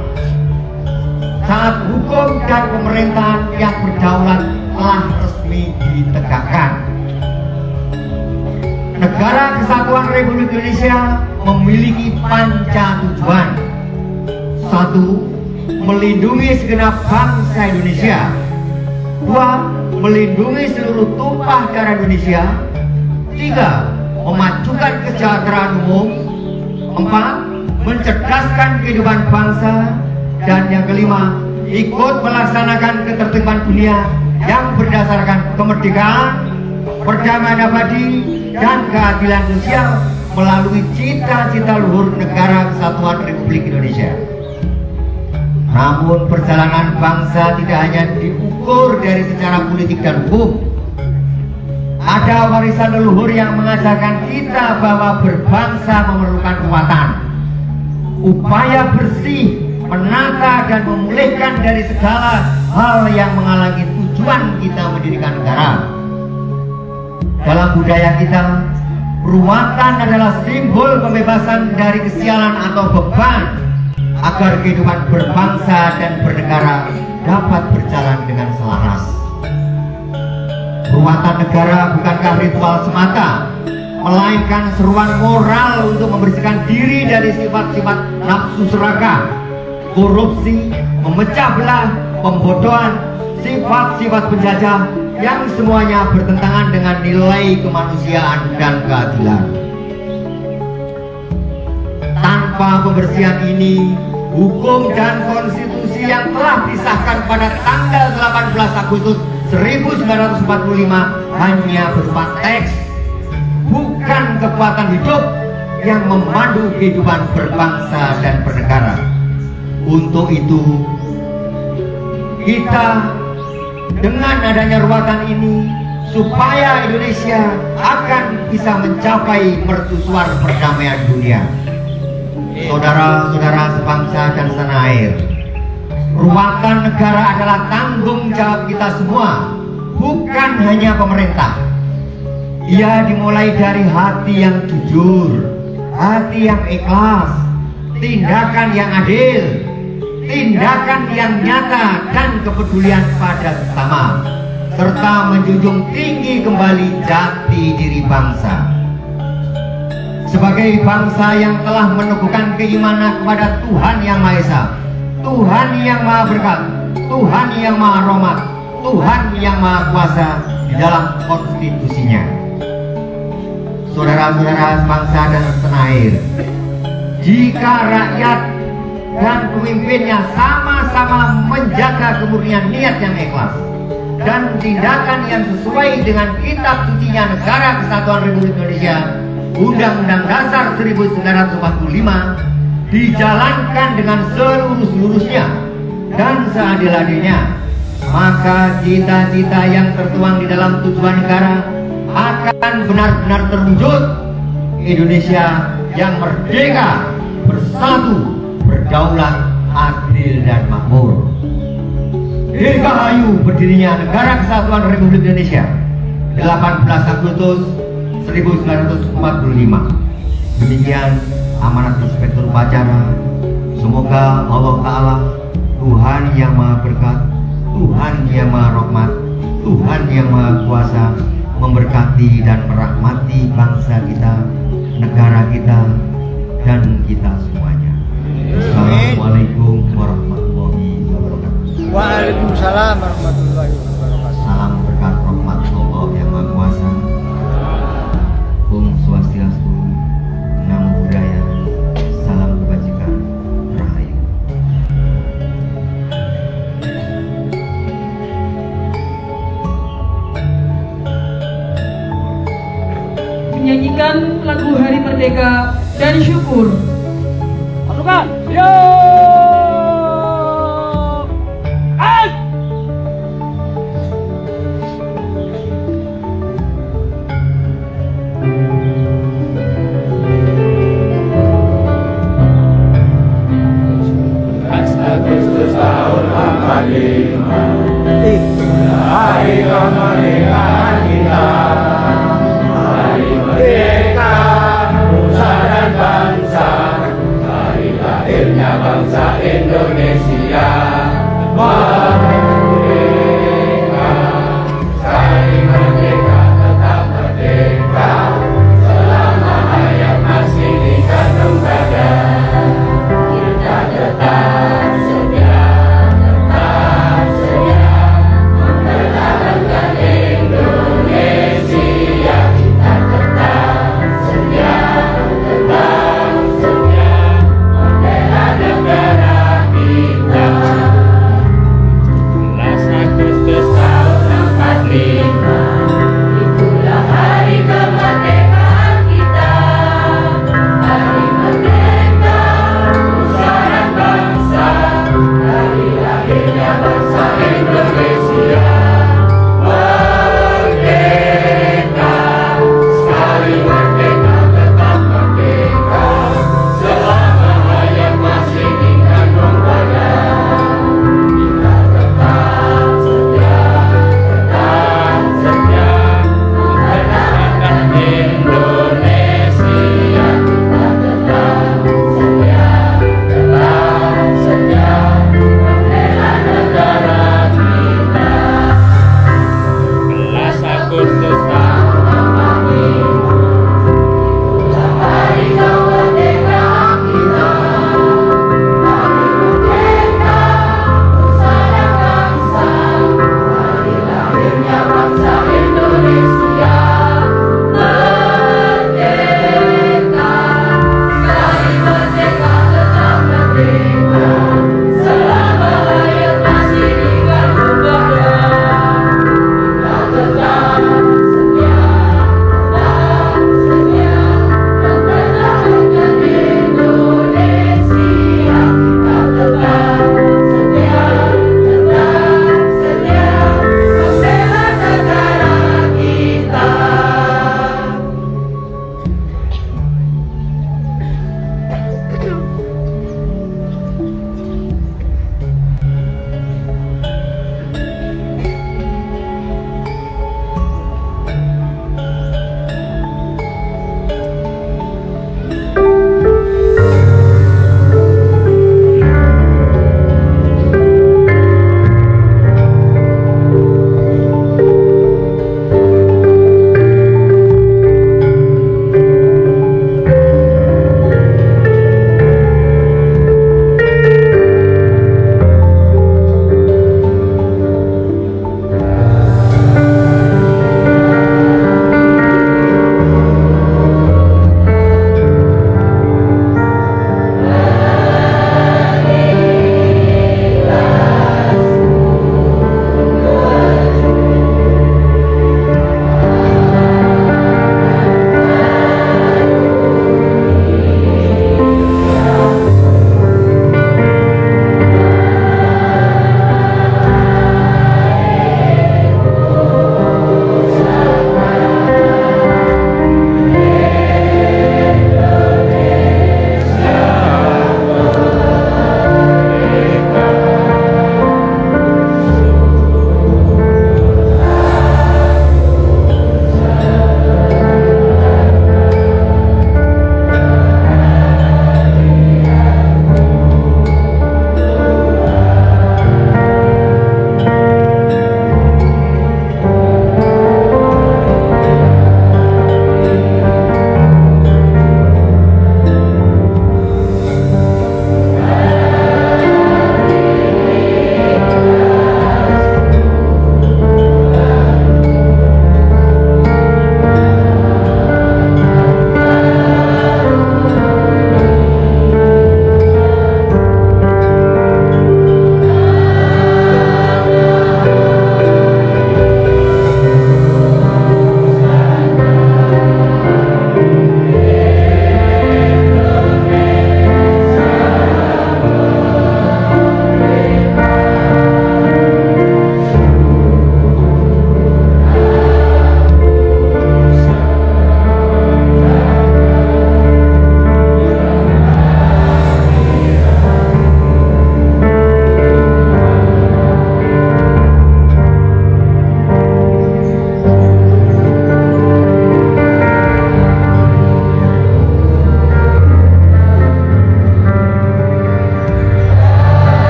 S10: saat hukum dan pemerintahan yang berdaulat telah resmi ditegakkan. Negara Kesatuan Republik Indonesia memiliki panca tujuan. 1. Melindungi segenap bangsa Indonesia. 2. Melindungi seluruh tumpah darah Indonesia. 3. Memajukan kesejahteraan umum. 4. Mencerdaskan kehidupan bangsa. Dan yang kelima, ikut melaksanakan ketertiban dunia yang berdasarkan kemerdekaan, perdamaian abadi, dan keadilan sosial melalui cita-cita luhur Negara Kesatuan Republik Indonesia. Namun perjalanan bangsa tidak hanya diukur dari secara politik dan hukum. Ada warisan leluhur yang mengajarkan kita bahwa berbangsa memerlukan kekuatan, upaya bersih, menata dan memulihkan dari segala hal yang menghalangi tujuan kita mendirikan negara. Dalam budaya kita, peruatan adalah simbol pembebasan dari kesialan atau beban agar kehidupan berbangsa dan bernegara dapat berjalan dengan selaras. Peruatan negara bukankah ritual semata, melainkan seruan moral untuk membersihkan diri dari sifat-sifat nafsu serakah, korupsi, memecah belah, pembodohan, sifat-sifat penjajah yang semuanya bertentangan dengan nilai kemanusiaan dan keadilan. Tanpa pembersihan ini, hukum dan konstitusi yang telah disahkan pada tanggal 18 Agustus 1945 hanya berupa teks, bukan kekuatan hidup yang memandu kehidupan berbangsa dan bernegara. Untuk itu, kita dengan adanya ruatan ini, supaya Indonesia akan bisa mencapai mercusuar perdamaian dunia. Saudara-saudara sebangsa dan setanah air, ruatan negara adalah tanggung jawab kita semua, bukan hanya pemerintah. Ia dimulai dari hati yang jujur, hati yang ikhlas, tindakan yang adil, tindakan yang nyata dan kepedulian pada sesama, serta menjunjung tinggi kembali jati diri bangsa. Sebagai bangsa yang telah meneguhkan keimanan kepada Tuhan Yang Maha Esa, Tuhan Yang Maha Berkat, Tuhan Yang Maha Rahmat, Tuhan Yang Maha Kuasa di dalam konstitusinya. Saudara-saudara bangsa dan setanah air, jika rakyat dan pemimpinnya sama-sama menjaga kemurnian niat yang ikhlas dan tindakan yang sesuai dengan kitab sucinya Negara Kesatuan Republik Indonesia, Undang-Undang Dasar 1945, dijalankan dengan seluruh-seluruhnya dan seadil-adilnya, maka cita-cita yang tertuang di dalam tujuan negara akan benar-benar terwujud. Indonesia yang merdeka, bersatu, berdaulat, adil dan makmur. Dirgahayu berdirinya Negara Kesatuan Republik Indonesia 18 Agustus 1945. Demikian amanat Inspektur Upacara. Semoga Allah Ta'ala, Tuhan Yang Maha Berkat, Tuhan Yang Maha Rahmat, Tuhan Yang Maha Kuasa memberkati dan merahmati bangsa kita, negara kita, dan kita semuanya. Assalamualaikum warahmatullahi wabarakatuh.
S9: Waalaikumsalam warahmatullahi wabarakatuh.
S10: Salam berkat rahmat Allah Yang Maha Kuasa. Om Swastiastu, Namo Buddhaya, salam kebajikan, Rahayu.
S8: Menyanyikan lagu Hari Merdeka dan Syukur. Pasukan, yo!
S11: Agustus tahun 45, hari kemerdekaan kita, hari merdeka nusa dan bangsa, hari lahirnya bangsa Indonesia. Merdeka, sekali merdeka tetap merdeka,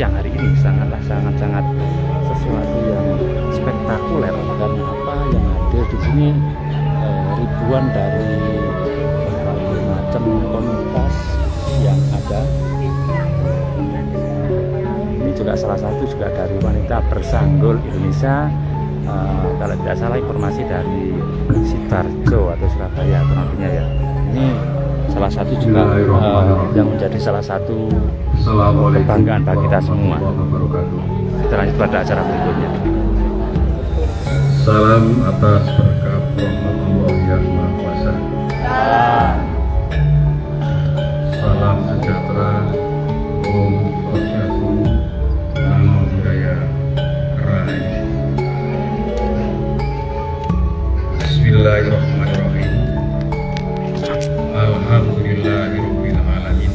S1: siang hari ini sangat sesuatu yang spektakuler. Karena apa? Yang hadir di sini ribuan dari berbagai macam komunitas yang ada. Ini juga salah satu juga dari wanita bersanggul Indonesia. Kalau tidak salah informasi dari Sidoarjo atau Surabaya kurangnya ya. Ini salah satu juga yang menjadi salah satu kebanggaan bagi kita semua. Kita lanjut pada acara berikutnya.
S12: Salam atas berkat Allah yang Maha Kuasa. Salam sejahtera, Om Swastiastu, Namo Buddhaya, Rahayu. Bismillahirrahmanirrahim. Alhamdulillahirabbil alamin.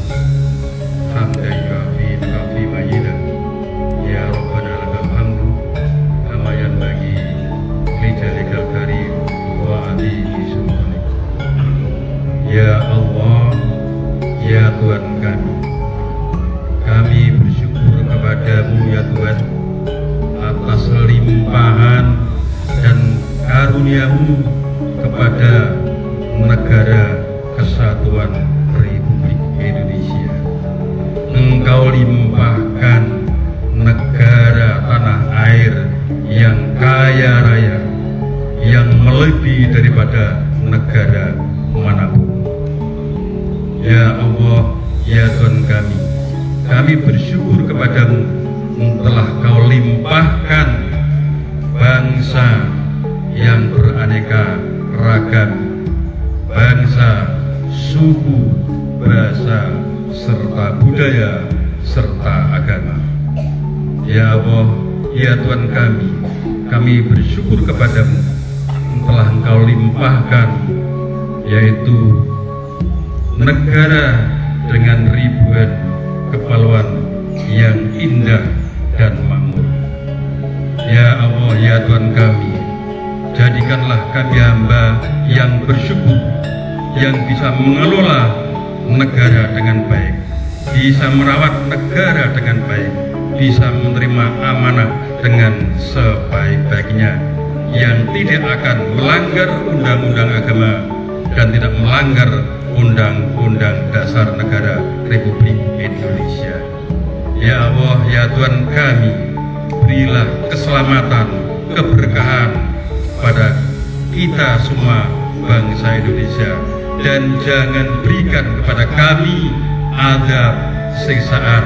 S12: Hamdan kafi majidan. Ya Rabbana lakal hamdu kama yanbaghi li jalikal karim wa adhihi subhanak. Ya Allah, ya Tuhan kami bersyukur kepadamu ya Tuhan atas limpahan dan karuniamu kepada negara Kesatuan Republik Indonesia. Engkau limpahkan negara tanah air yang kaya raya, yang melebihi daripada negara manapun. Ya Allah, ya Tuhan kami bersyukur kepadamu telah kau limpahkan bangsa yang beraneka ragam, bangsa, suku, bahasa, serta budaya, serta agama. Ya Allah, ya Tuhan kami bersyukur kepadamu telah engkau limpahkan, yaitu negara dengan ribuan kepulauan yang indah dan makmur. Ya Allah, ya Tuhan jadikanlah kami hamba yang bersyukur, yang bisa mengelola negara dengan baik, bisa merawat negara dengan baik, bisa menerima amanah dengan sebaik-baiknya, yang tidak akan melanggar undang-undang agama dan tidak melanggar Undang-Undang Dasar Negara Republik Indonesia. Ya Allah, ya Tuhan berilah keselamatan, keberkahan pada kita semua bangsa Indonesia, dan jangan berikan kepada kami azab siksaan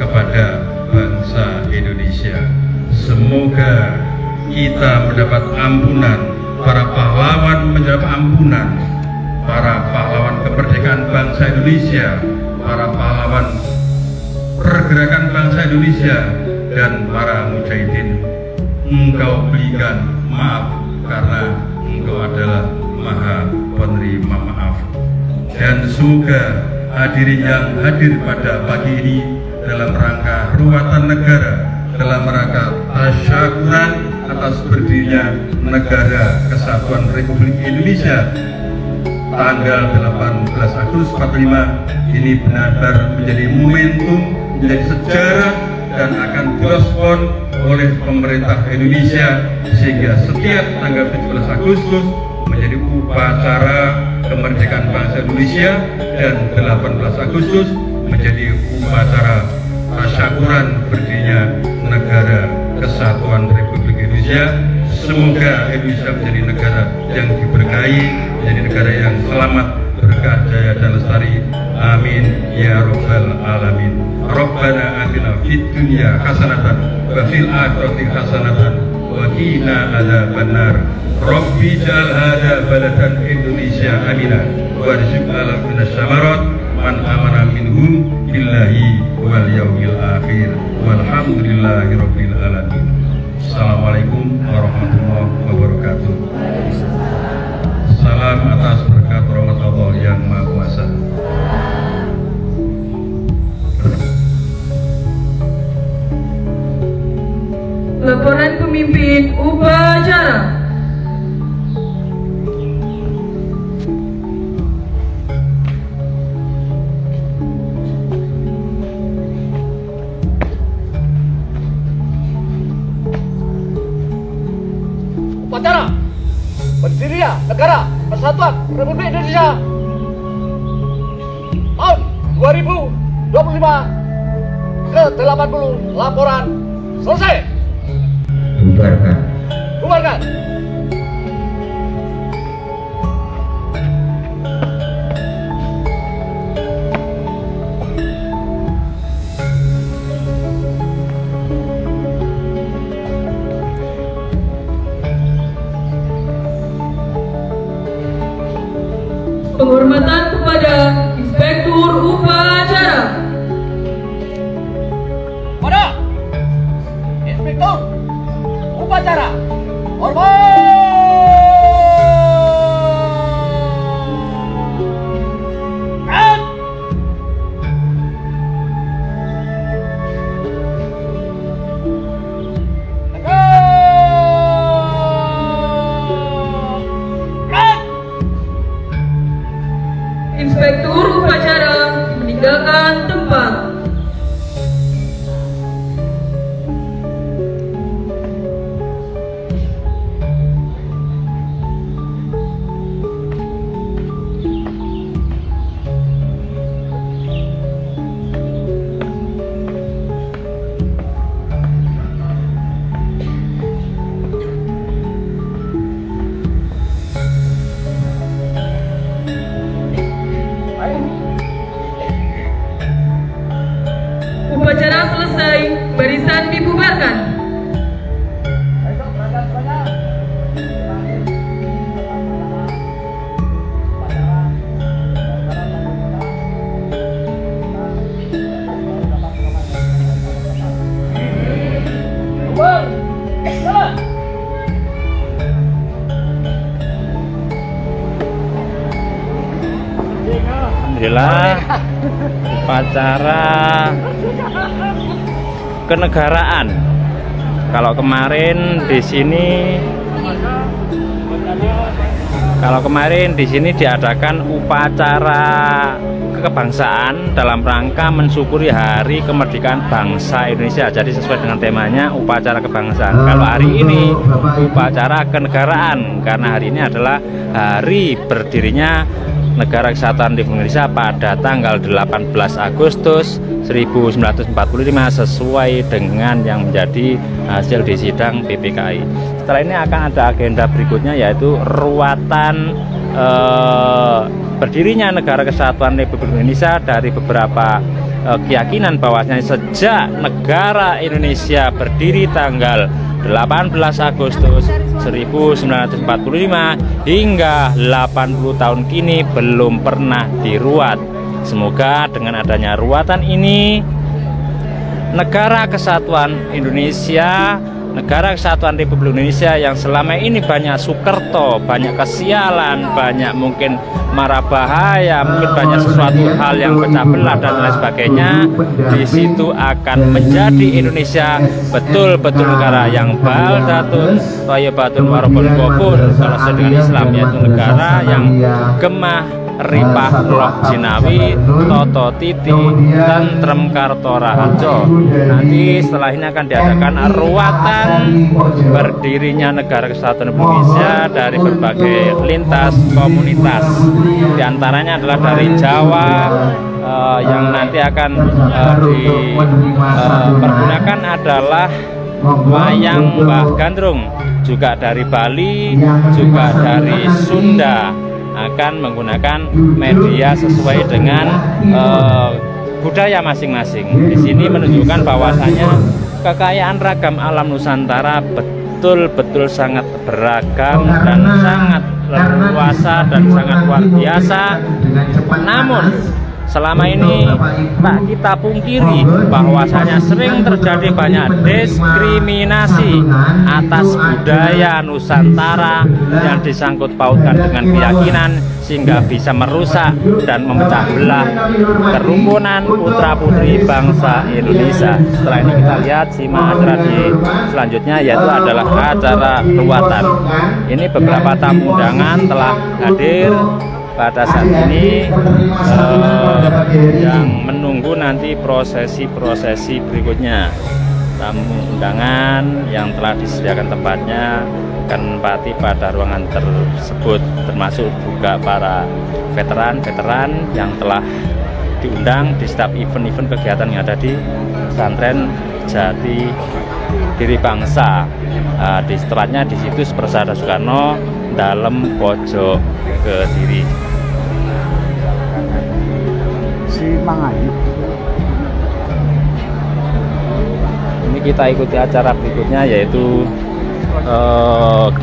S12: kepada bangsa Indonesia. Semoga kita mendapat ampunan, para pahlawan mendapat ampunan, para pahlawan kemerdekaan bangsa Indonesia, para pahlawan pergerakan bangsa Indonesia, dan para mujahidin. Engkau berikan maaf karena engkau adalah maha penerima maaf. Dan semoga hadirin yang hadir pada pagi ini dalam rangka ruatan negara, dalam rangka tasyakuran atas berdirinya negara Kesatuan Republik Indonesia tanggal 18 Agustus 45 ini benar-benar menjadi momentum, menjadi sejarah, dan akan direspon oleh pemerintah Indonesia, sehingga setiap tanggal 17 Agustus menjadi upacara kemerdekaan bangsa Indonesia, dan 18 Agustus menjadi upacara tasyakuran berdirinya negara Kesatuan Republik Indonesia. Semoga Indonesia menjadi negara yang diberkahi, menjadi negara yang selamat, berkah, jaya, dan lestari. Amin ya Rabbal Alamin. Rabbana atina fid dunya hasanatan wa fil akhirati hasanatan wa qina adzabannar. Rabbi ja'al hadza baladan Indonesia amina warzuqna lahu minas samarat man amana minhum billahi wal yaumil akhir walhamdulillahi rabbil alamin. Assalamualaikum warahmatullahi wabarakatuh. Salam atas berkat rahmat Allah yang Maha Kuasa.
S8: Laporan pemimpin upacara.
S13: upacara berdirinya Negara Kesatuan Republik Indonesia tahun 2025 ke-80. Laporan selesai.
S10: Bubarkan.
S13: Bubarkan.
S8: Penghormatan kepada Inspektur Upacara.
S13: Pada Inspektur Upacara, hormat.
S8: Inspektur Upacara meninggalkan tempat. Upacara selesai, barisan dibubarkan.
S1: Alhamdulillah, upacara kenegaraan. Kalau kemarin di sini diadakan upacara kebangsaan dalam rangka mensyukuri Hari Kemerdekaan Bangsa Indonesia. Jadi sesuai dengan temanya upacara kebangsaan. Kalau hari ini upacara kenegaraan, karena hari ini adalah hari berdirinya Negara Kesatuan Republik Indonesia pada tanggal 18 Agustus 1945 sesuai dengan yang menjadi hasil di sidang PPKI. Setelah ini akan ada agenda berikutnya, yaitu ruatan berdirinya Negara Kesatuan Republik Indonesia dari beberapa keyakinan bahwasanya sejak negara Indonesia berdiri tanggal 18 Agustus 1945 hingga 80 tahun kini belum pernah diruat. Semoga dengan adanya ruatan ini Negara Kesatuan Indonesia, Negara Kesatuan Republik Indonesia yang selama ini banyak sukerto, banyak kesialan, banyak mungkin mara bahaya, mungkin banyak sesuatu hal yang pecah belah dan lain sebagainya, di situ akan menjadi Indonesia betul-betul negara yang baldatun thayyibatun warabun ghafur, kalau sesuai dengan Islam, yaitu negara yang gemah ripah loh jinawi toto titi tentrem karto raharjo. Nanti setelah ini akan diadakan ruatan berdirinya Negara Kesatuan Republik Indonesia dari berbagai lintas komunitas. Di antaranya adalah dari Jawa, yang nanti akan dipergunakan adalah wayang Mbah Gandrung, juga dari Bali, juga dari Sunda, akan menggunakan media sesuai dengan budaya masing-masing. Di sini menunjukkan bahwasanya kekayaan ragam alam Nusantara betul-betul sangat beragam dan sangat leluasa dan sangat luar biasa. Namun selama ini tak kita pungkiri bahwasanya sering terjadi banyak diskriminasi atas budaya Nusantara yang disangkut pautkan dengan keyakinan, sehingga bisa merusak dan memecah belah kerukunan putra-putri bangsa Indonesia. Setelah ini kita lihat simak acara di selanjutnya, yaitu adalah acara ruatan. Ini beberapa tamu undangan telah hadir pada saat ini, yang menunggu nanti prosesi-prosesi berikutnya. tamu undangan yang telah disediakan tempatnya akan menempati pada ruangan tersebut, termasuk juga para veteran-veteran yang telah diundang di setiap event-event kegiatan yang ada di pesantren Jati Diri Bangsa. Di setelahnya di situs Persada Soekarno dalam pojok Kediri. Ini kita ikuti acara berikutnya, yaitu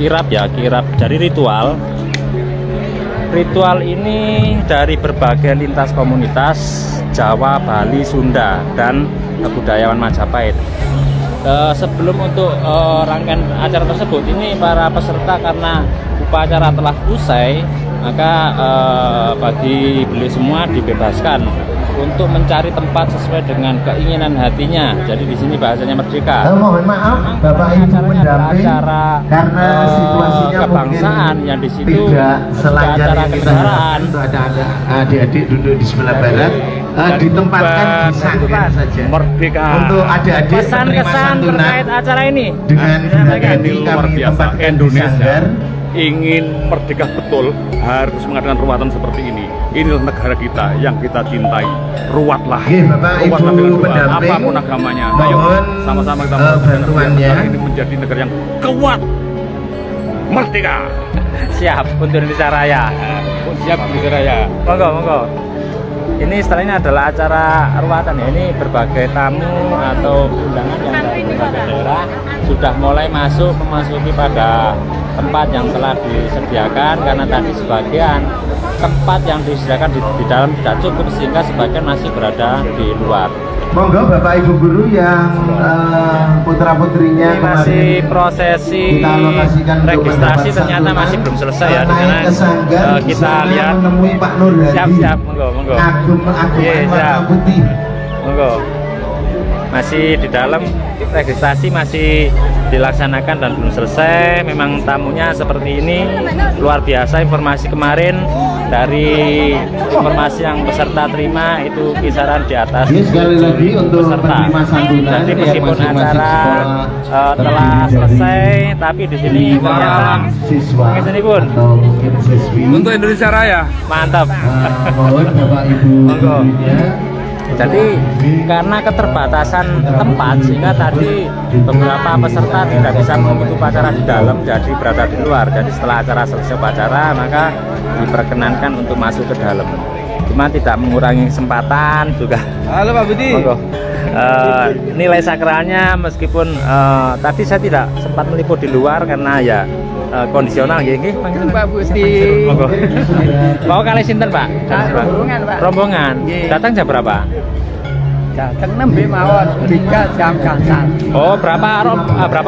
S1: kirap ya, kirap dari ritual. Ritual ini dari berbagai lintas komunitas Jawa, Bali, Sunda, dan budayawan Majapahit. Sebelum untuk rangkaian acara tersebut, ini para peserta karena upacara telah usai, maka bagi beliau semua dibebaskan untuk mencari tempat sesuai dengan keinginan hatinya. Jadi di sini bahasanya merdeka.
S5: Mohon maaf, Bapak Ibu pendamping, karena situasinya
S1: kebangsaan yang di situ
S5: tidak selayaknya
S1: acara
S5: kita
S1: kenegaraan.
S5: harapkan. Ada adik-adik duduk di sebelah barat, ditempatkan di sanggar saja.
S1: Merdeka.
S5: Untuk adik-adik
S1: Pesan-kesan terkait acara ini
S5: dengan
S1: ini luar biasa. Indonesia ingin merdeka betul harus mengadakan ruatan seperti ini. Inilah negara kita yang kita cintai. Ruatlah, ruatlah dengan ruat, apapun agamanya. Ayo sama-sama kita
S5: bantuannya
S1: ini menjadi negara yang kuat, merdeka. Siap untuk Indonesia Raya. Siap Indonesia Raya. Monggo, monggo. Ini setelah ini adalah acara ruatan ya. Ini berbagai tamu atau undangan yang dari berbagai daerah sudah mulai memasuki pada tempat yang telah disediakan, karena tadi sebagian tempat yang disediakan di dalam tidak cukup sehingga sebagian masih berada di luar.
S5: Monggo Bapak Ibu guru yang putra-putrinya
S1: masih prosesi registrasi ternyata masih belum selesai ya. Di sana kita lihat
S5: Pak Nur Hadi.
S1: Siap, monggo, monggo. Siap. Monggo. Masih di dalam registrasi, masih dilaksanakan dan belum selesai. Memang tamunya seperti ini, luar biasa. Informasi kemarin dari informasi yang peserta terima itu kisaran di atas
S5: sekali lagi untuk
S1: peserta. Jadi meskipun acara telah selesai, tapi di sini ternyata siswa pun
S6: untuk Indonesia Raya.
S1: Mantap.
S5: Mohon Bapak Ibu.
S1: Monggo. Jadi karena keterbatasan tempat sehingga tadi beberapa peserta tidak bisa mengikuti upacara di dalam, jadi berada di luar. Jadi setelah acara selesai upacara maka diperkenankan untuk masuk ke dalam. Cuma tidak mengurangi kesempatan juga.
S6: Halo Pak Budi.
S1: Monggo. Nilai sakralnya meskipun tadi saya tidak sempat meliput di luar karena ya kondisional nggih.
S9: Pak Budi.
S1: Monggo. Mau kali sinten, Pak?
S9: Rombongan, Pak.
S1: Rombongan. Datang jam berapa?
S9: Datang 6 mawon, 3 jam kasar.
S1: Oh, berapa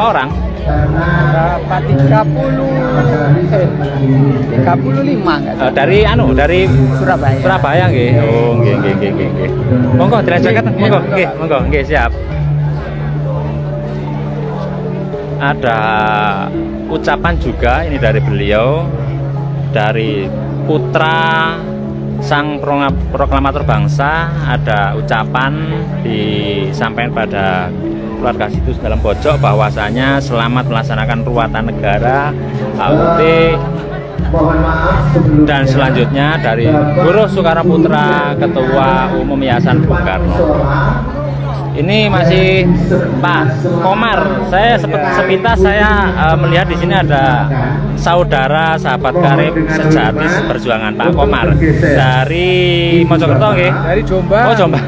S1: orang?
S9: Berapa 35
S1: dari
S9: Surabaya.
S1: Surabaya nggih. Oh, nggih. Monggo dilanjutkan. Monggo, nggih, siap. Ada ucapan juga ini dari beliau, dari putra sang proklamator bangsa. Ada ucapan disampaikan pada keluarga situs dalam pojok bahwasanya selamat melaksanakan ruatan negara HUT. Dan selanjutnya dari Buruh Soekarno Putra, Ketua Umum Yayasan Bung Karno. Ini masih Pak Komar. Saya sepintas saya melihat di sini ada saudara sahabat karib sejati perjuangan Pak Komar dari Mojokerto nggih?
S9: Dari Jombang.
S1: Oh, Jombang.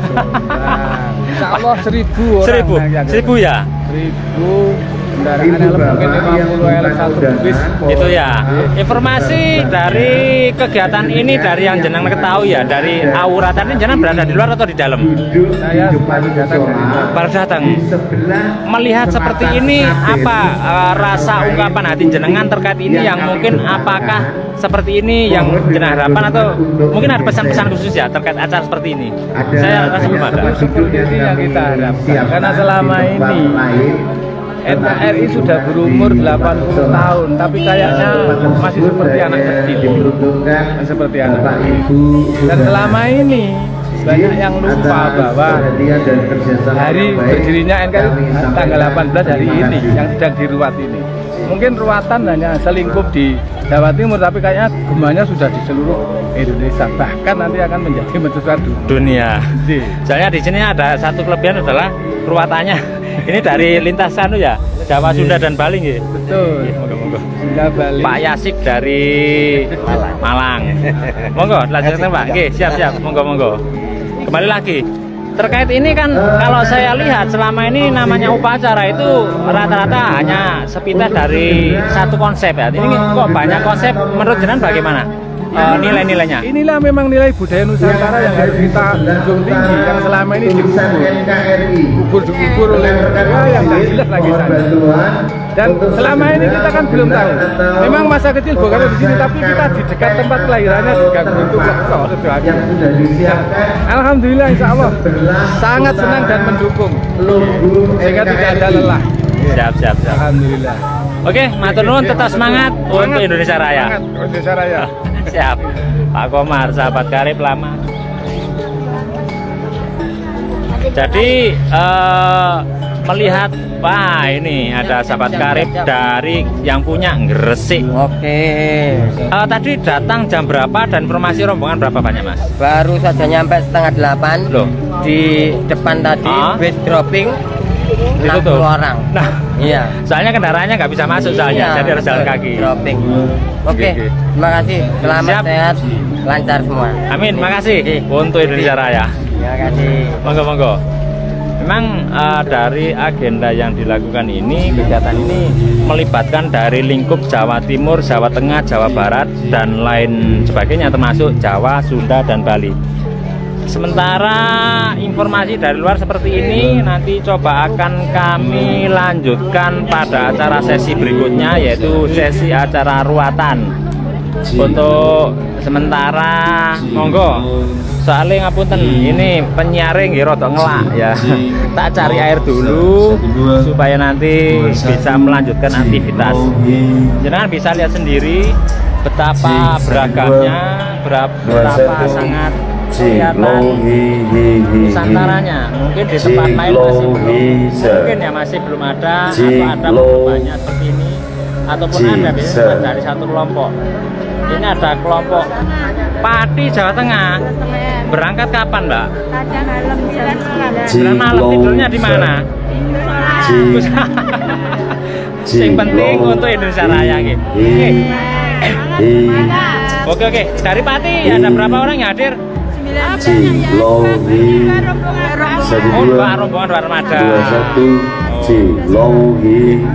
S9: Insya Allah 1000 orang.
S1: 1000 ya?
S9: 1000 kendaraan mungkin 50 bis.
S1: Itu ya. Informasi dari kegiatan ini dari yang jenengan ketahui ya, dari auratan ini jenengan berada di luar atau di dalam?
S9: Saya
S1: baru datang. Melihat seperti ini apa rasa ungkapan hati jenengan terkait ini, yang mungkin apakah seperti ini yang jenengan harapan atau mungkin ada pesan-pesan khusus ya terkait acara seperti ini? Saya rasa belum ada.
S9: Seperti ini yang kita harapkan karena selama ini NKRI sudah berumur 80 tahun, tapi kayaknya masih seperti anak kecil. Dan selama ini banyak yang lupa bahwa hari berdirinya NKRI tanggal 18 hari ini yang sedang diruat ini. Mungkin ruatan hanya selingkup di Jawa Timur, tapi kayaknya gemanya sudah di seluruh Indonesia, bahkan nanti akan menjadi mercusuar dunia.
S1: Soalnya di sini ada satu kelebihan adalah ruatannya ini dari lintasan ya, Jawa, Sunda dan Bali nggih.
S9: Betul.
S1: Monggo-monggo.
S9: Sunda, Bali.
S1: Pak Yasik dari Malang. Monggo, lanjutkan Pak. Nggih, siap-siap. Monggo-monggo. Kembali lagi. Terkait ini kan kalau saya lihat selama ini namanya upacara itu rata-rata hanya sepintas dari satu konsep ya. Ini kok banyak konsep, menurut jenengan bagaimana nilai-nilainya?
S9: Inilah memang nilai budaya Nusantara yang harus kita junjung tinggi, yang selama ini dikubur oleh mereka yang tidak jelas lagi sana. Dan selama ini kita kan belum tahu. Memang masa kecil bukan di sini, tapi kita di dekat tempat kelahirannya di Gagung Tublokso. Alhamdulillah, insya Allah sangat senang dan mendukung, sehingga tidak ada lelah.
S1: Siap.
S9: Alhamdulillah.
S1: Oke, matur nuwun, tetap semangat untuk Indonesia Raya.
S9: Indonesia Raya.
S1: Siap. Pak Komar, sahabat karib lama. Jadi melihat, wah ini ada sahabat karib dari yang punya Gresik.
S14: Oke.
S1: Tadi datang jam berapa dan informasi rombongan berapa banyak, Mas?
S14: Baru saja nyampe setengah 8.
S1: Loh,
S14: di depan tadi bis dropping 60 orang.
S1: Nah,
S14: iya.
S1: Soalnya kendaraannya nggak bisa masuk soalnya, jadi harus jalan kaki.
S14: Dropping. Oke, terima kasih. Selamat sehat, lancar semua.
S1: Amin, makasih untuk Indonesia Raya.
S14: Terima kasih.
S1: Monggo. Memang dari agenda yang dilakukan ini, kegiatan ini melibatkan dari lingkup Jawa Timur, Jawa Tengah, Jawa Barat, dan lain sebagainya, termasuk Jawa, Sunda, dan Bali. Sementara informasi dari luar seperti ini nanti coba akan kami lanjutkan pada acara sesi berikutnya, yaitu sesi acara ruatan. Untuk sementara monggo, soalnya ngapunten ini penyiaring nggih rada ngelak ya. Tak cari air dulu supaya nanti bisa melanjutkan aktivitas. Jangan bisa lihat sendiri betapa beragamnya, betapa sangat kelihatan Nusantaranya. Mungkin di tempat lain masih belum ada, atau ada banyak seperti ini, ataupun ada biasanya dari satu kelompok. Ini ada kelompok Pati Jawa Tengah. Berangkat kapan, Mbak? Bulan malam. Tidurnya di mana? Yang penting untuk Indonesia Raya gitu. Oke. Dari Pati ada berapa orang yang hadir? Rombongan armada.
S12: 21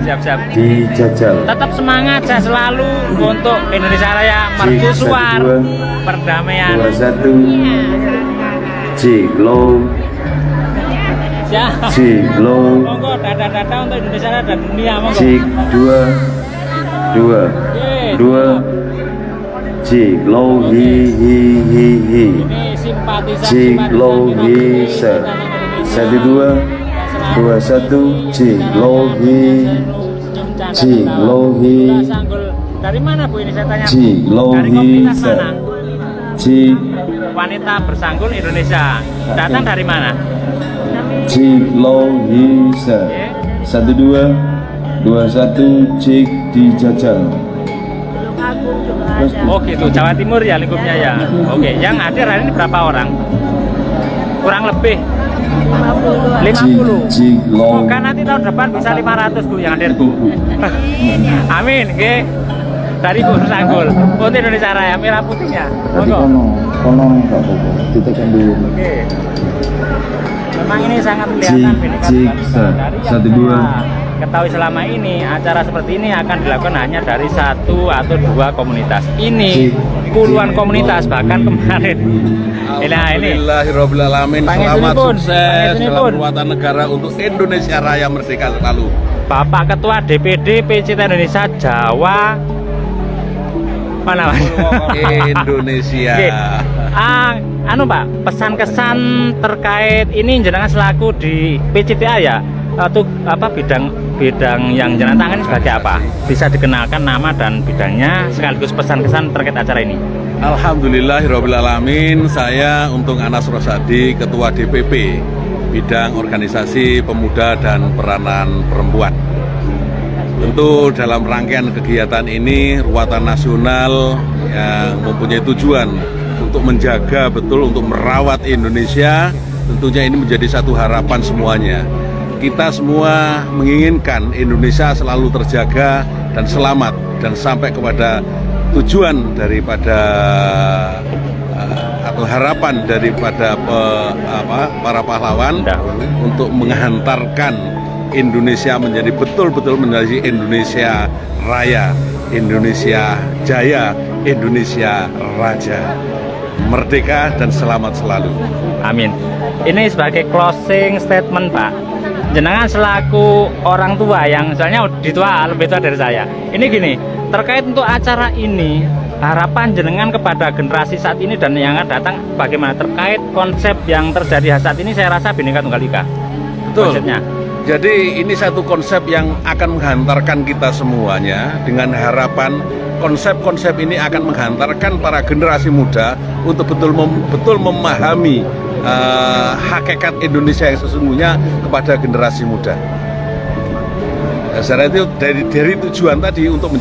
S1: siap.
S12: dijajal.
S1: Tetap semangat saya selalu untuk Indonesia Raya, mercusuar, perdamaian.
S12: 21 Jiglo.
S1: Monggo dada untuk Indonesia Raya dan dunia, monggo.
S12: Jig 2 Jiglo hi.
S1: Ini simpatisan
S12: Jiglo hi 21 Jiglohi.
S1: Dari mana Bu ini saya tanya?
S12: Jiglohi.
S1: Dari komunitas mana? Wanita Bersanggul Indonesia. Datang dari mana?
S12: Jiglohi 1221 Jig dijajal.
S1: Oh gitu, Jawa Timur ya lingkupnya ya. Oke, yang hadir hari ini berapa orang? Kurang lebih 50. Semoga nanti tahun depan bisa 500 Bu yang hadir Bu. Amin. Oke. Dari Bu Bersanggul untuk Indonesia Raya merah putihnya.
S12: Kono ditekan dulu.
S1: Oke. Memang ini sangat kelihatan dari yang ketahui selama ini acara seperti ini akan dilakukan hanya dari satu atau dua komunitas. Ini puluhan komunitas bahkan kemarin.
S6: Alhamdulillahirobbilalamin. Selamat sukses dalam ruatan negara untuk Indonesia Raya merdeka selalu.
S1: Bapak Ketua DPD PCT Indonesia Jawa mana Mas?
S6: Indonesia.
S1: Pak, pesan kesan terkait ini jenengan selaku di PCTA ya. bidang yang jenengan tangani sebagai apa? Bisa dikenalkan nama dan bidangnya sekaligus pesan kesan terkait acara ini.
S6: Alhamdulillahirrahmanirrahim. Saya Untung Anas Rosadi, Ketua DPP Bidang Organisasi Pemuda dan Peranan Perempuan. Tentu dalam rangkaian kegiatan ini Ruatan Nasional yang mempunyai tujuan untuk menjaga betul, untuk merawat Indonesia. Tentunya ini menjadi satu harapan semuanya. Kita semua menginginkan Indonesia selalu terjaga dan selamat dan sampai kepada tujuan daripada atau harapan daripada para pahlawan untuk menghantarkan Indonesia menjadi betul-betul menjadi Indonesia Raya, Indonesia Jaya, Indonesia Raja, merdeka dan selamat selalu.
S1: Amin. Ini sebagai closing statement, Pak. Jenengan selaku orang tua yang misalnya lebih tua dari saya. Ini gini, terkait untuk acara ini, harapan jenengan kepada generasi saat ini dan yang akan datang bagaimana terkait konsep yang terjadi saat ini? Saya rasa Bhinneka Tunggal Ika.
S6: Betul.
S1: Konsepnya.
S6: Jadi ini satu konsep yang akan menghantarkan kita semuanya dengan harapan konsep-konsep ini akan menghantarkan para generasi muda untuk betul memahami hakikat Indonesia yang sesungguhnya kepada generasi muda. Secara itu dari tujuan tadi untuk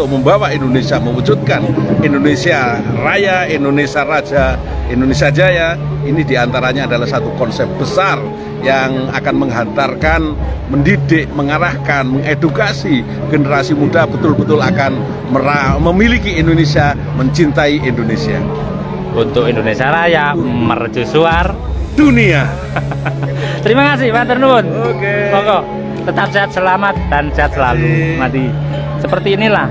S6: membawa Indonesia, mewujudkan Indonesia Raya, Indonesia Raja, Indonesia Jaya. Ini diantaranya adalah satu konsep besar yang akan menghantarkan, mendidik, mengarahkan, mengedukasi generasi muda betul-betul akan memiliki Indonesia, mencintai Indonesia.
S1: Untuk Indonesia Raya, mercusuar
S6: dunia.
S1: Terima kasih, Pak Nuwun. Oke. Monggo, tetap sehat, selamat dan sehat selalu. Mati. Seperti inilah.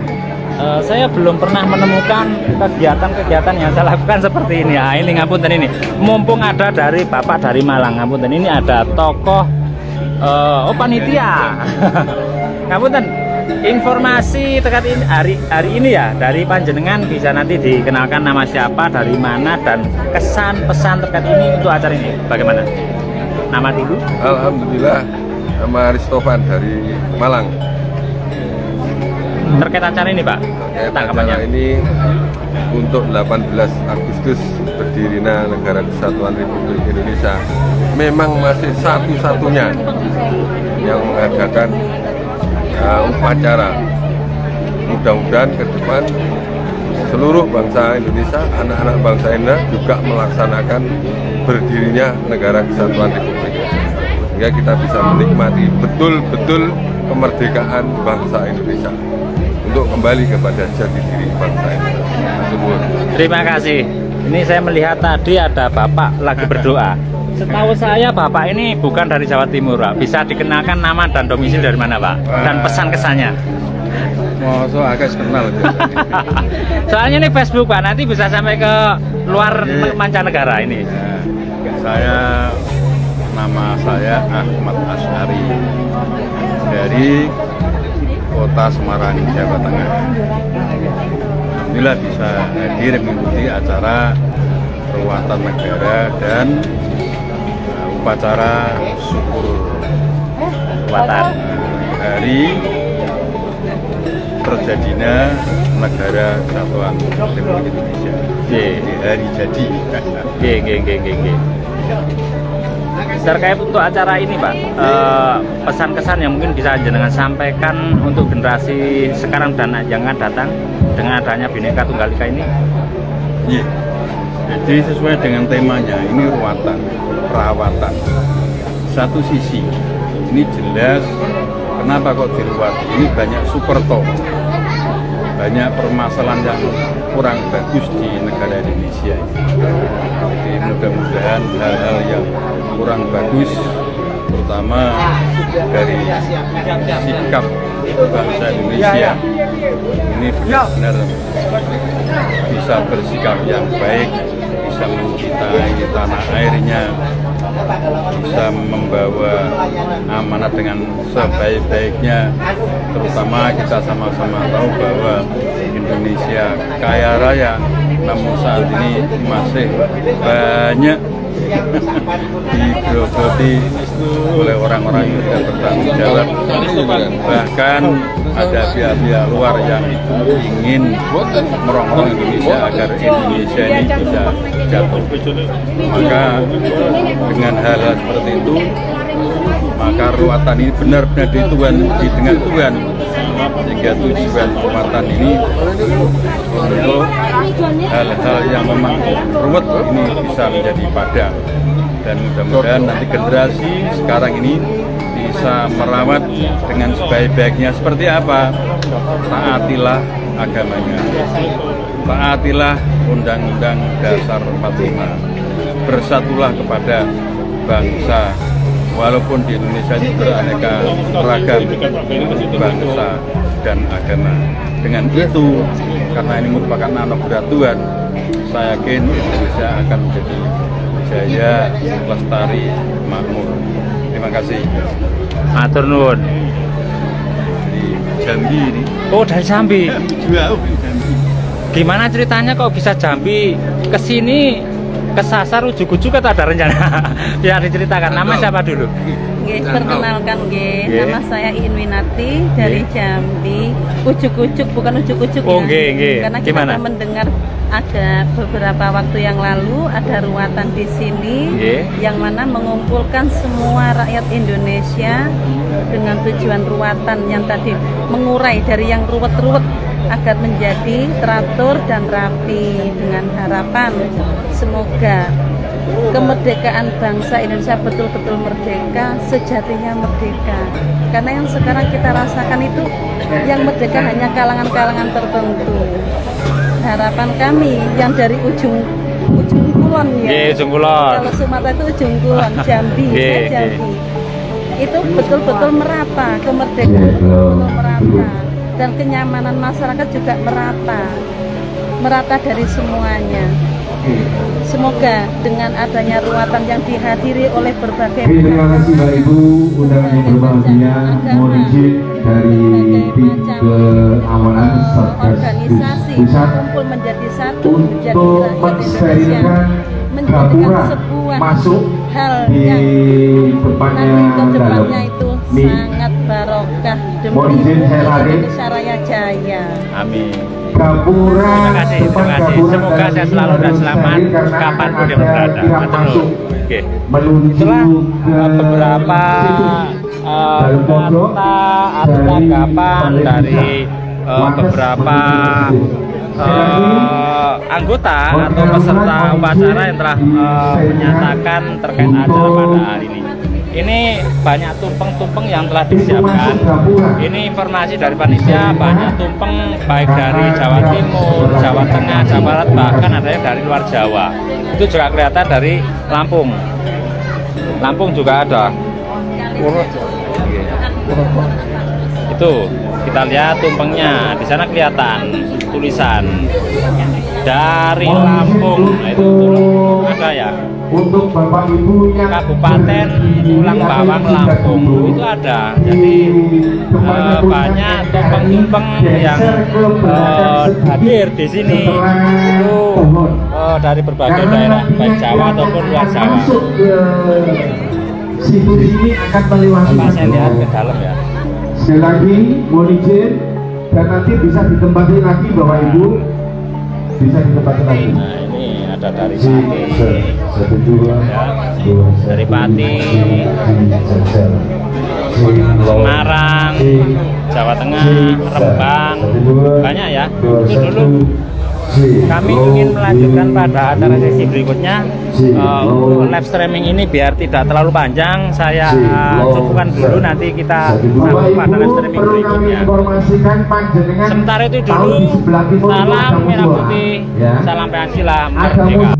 S1: Saya belum pernah menemukan kegiatan-kegiatan yang saya lakukan seperti ini. Ini ngapunten ini. Mumpung ada dari Bapak dari Malang, ngapunten ini ada tokoh panitia. Ngapunten. Informasi terkait ini, hari ini ya dari panjenengan bisa nanti dikenalkan nama siapa, dari mana, dan kesan pesan terkait ini untuk acara ini bagaimana? Nama dulu.
S12: Alhamdulillah, nama Aristofan dari Malang.
S1: Terkait acara ini, Pak, tanggapannya
S12: ini untuk 18 Agustus berdirinya Negara Kesatuan Republik Indonesia memang masih satu-satunya yang mengadakan upacara. Mudah-mudahan ke depan seluruh bangsa Indonesia, anak-anak bangsa Indonesia juga melaksanakan berdirinya Negara Kesatuan Republik, sehingga kita bisa menikmati betul-betul kemerdekaan bangsa Indonesia untuk kembali kepada jati diri bangsa Indonesia.
S1: Terima kasih. Ini saya melihat tadi ada Bapak lagi berdoa. Setahu saya Bapak ini bukan dari Jawa Timur, Pak. Bisa dikenalkan nama dan domisili dari mana, Pak? Dan pesan kesannya.
S12: Agak kenal.
S1: Soalnya ini Facebook, Pak. Nanti bisa sampai ke luar mancanegara ini.
S12: Nama saya Ahmad Asyari dari Kota Semarang, Jawa Tengah. Alhamdulillah bisa hadir mengikuti acara Ruatan Negara dan upacara syukur
S1: Ruatan
S12: hari terjadinya Negara Kesatuan Republik Indonesia. Hari jadi.
S1: Terkait untuk acara ini, Pak, pesan kesan yang mungkin bisa jenengan sampaikan untuk generasi sekarang dan yang akan datang dengan adanya Bhinneka Tunggal Ika ini.
S12: Iya. Jadi sesuai dengan temanya, ini ruatan, perawatan. Satu sisi, ini jelas kenapa kok diruati. Ini banyak superto, banyak permasalahan yang kurang bagus di negara Indonesia. Jadi mudah-mudahan hal-hal yang kurang bagus, terutama dari sikap bangsa Indonesia, ini benar-benar bisa bersikap yang baik, bisa mencintai tanah airnya, bisa membawa amanat dengan sebaik-baiknya. Terutama kita sama-sama tahu bahwa Indonesia kaya raya, namun saat ini masih banyak
S15: digerogoti oleh orang-orang yang tidak bertanggung jawab. Bahkan ada pihak-pihak luar yang ingin merongrong Indonesia agar Indonesia ini bisa jatuh. Maka dengan hal-hal seperti itu, maka ruatan ini benar-benar dengan Tuhan, sehingga tujuan ruatan ini untuk hal-hal yang memang ruwet ini bisa menjadi padam, dan mudah-mudahan nanti generasi sekarang ini bisa merawat dengan sebaik-baiknya. Seperti apa? Taatilah agamanya, taatilah Undang-Undang Dasar 45, bersatulah kepada bangsa. Walaupun di Indonesia ini beraneka ragam bangsa dan agama. Dengan itu, karena ini merupakan anugerah Tuhan, saya yakin Indonesia akan menjadi jaya, lestari, makmur. Terima kasih.
S1: Matur nuwun.
S15: Di Jambi ini.
S1: Oh, dari Jambi. Gimana ceritanya kok bisa Jambi kesini? Kesasar ujuk-ujuk atau ada rencana? Biar diceritakan. Nama siapa dulu?
S16: Perkenalkan, nama saya Iin Winati dari Jambi. Ujuk-ujuk, bukan ujuk-ujuk ya. Karena kita mendengar ada beberapa waktu yang lalu ada ruatan di sini yang mana mengumpulkan semua rakyat Indonesia dengan tujuan ruatan yang tadi mengurai dari yang ruwet-ruwet agar menjadi teratur dan rapi, dengan harapan semoga kemerdekaan bangsa Indonesia betul-betul merdeka, sejatinya merdeka. Karena yang sekarang kita rasakan itu yang merdeka hanya kalangan-kalangan tertentu. Harapan kami yang dari ujung kulon ya.
S1: Ujung kulon.
S16: Kalau Sumatera itu ujung kulon, Jambi, Jambi. Itu betul-betul merata, kemerdekaan betul-betul merata. Dan kenyamanan masyarakat juga merata dari semuanya. Semoga dengan adanya ruatan yang dihadiri oleh berbagai
S5: terima kasih Mbak Ibu, undangan yang berbahagia, mohon izin dari tim keamanan Satgas Pusat
S16: kumpul menjadi satu,
S5: untuk mensterilkan gapura masuk
S16: hal
S5: di
S16: depannya itu sangat barokah demi Indonesia Raya Jaya.
S1: Amin.
S5: Gapura,
S1: terima kasih. Semoga saya selalu dan selamat kapanpun dia berada. Oke. Itulah beberapa kata atau tanggapan dari beberapa anggota atau peserta upacara yang telah menyatakan terkait acara pada hari ini. Ini banyak tumpeng-tumpeng yang telah disiapkan. Ini informasi dari panitia, banyak tumpeng baik dari Jawa Timur, Jawa Tengah, Jawa Barat, bahkan ada yang dari luar Jawa. Itu juga kelihatan dari Lampung. Lampung juga ada. Itu kita lihat tumpengnya, di sana kelihatan tulisan dari Lampung. Nah, itu ada ya.
S5: Untuk Bapak Ibu yang
S1: Kabupaten Tulang Bawang Lampung itu ada. Jadi banyak tumpeng-tumpeng yang hadir di sini itu dari berbagai daerah, baik Jawa ataupun luar Jawa.
S5: Situ ini akan melewati.
S1: Saya lihat ke dalam ya.
S5: Sekali lagi mohon izin, dan nanti bisa ditempati lagi Bapak Ibu, bisa ditempati lagi.
S1: Nah ini ada dari Pati, ya, dari Pati, Semarang, Jawa Tengah, Rembang, banyak ya. Itu dulu. Kami ingin melanjutkan pada acara sesi berikutnya. Untuk live streaming ini biar tidak terlalu panjang, saya cukupkan dulu, nanti kita sambung pada live streaming berikutnya. Sementara itu dulu, salam merah putih, salam Pancasila, merdeka.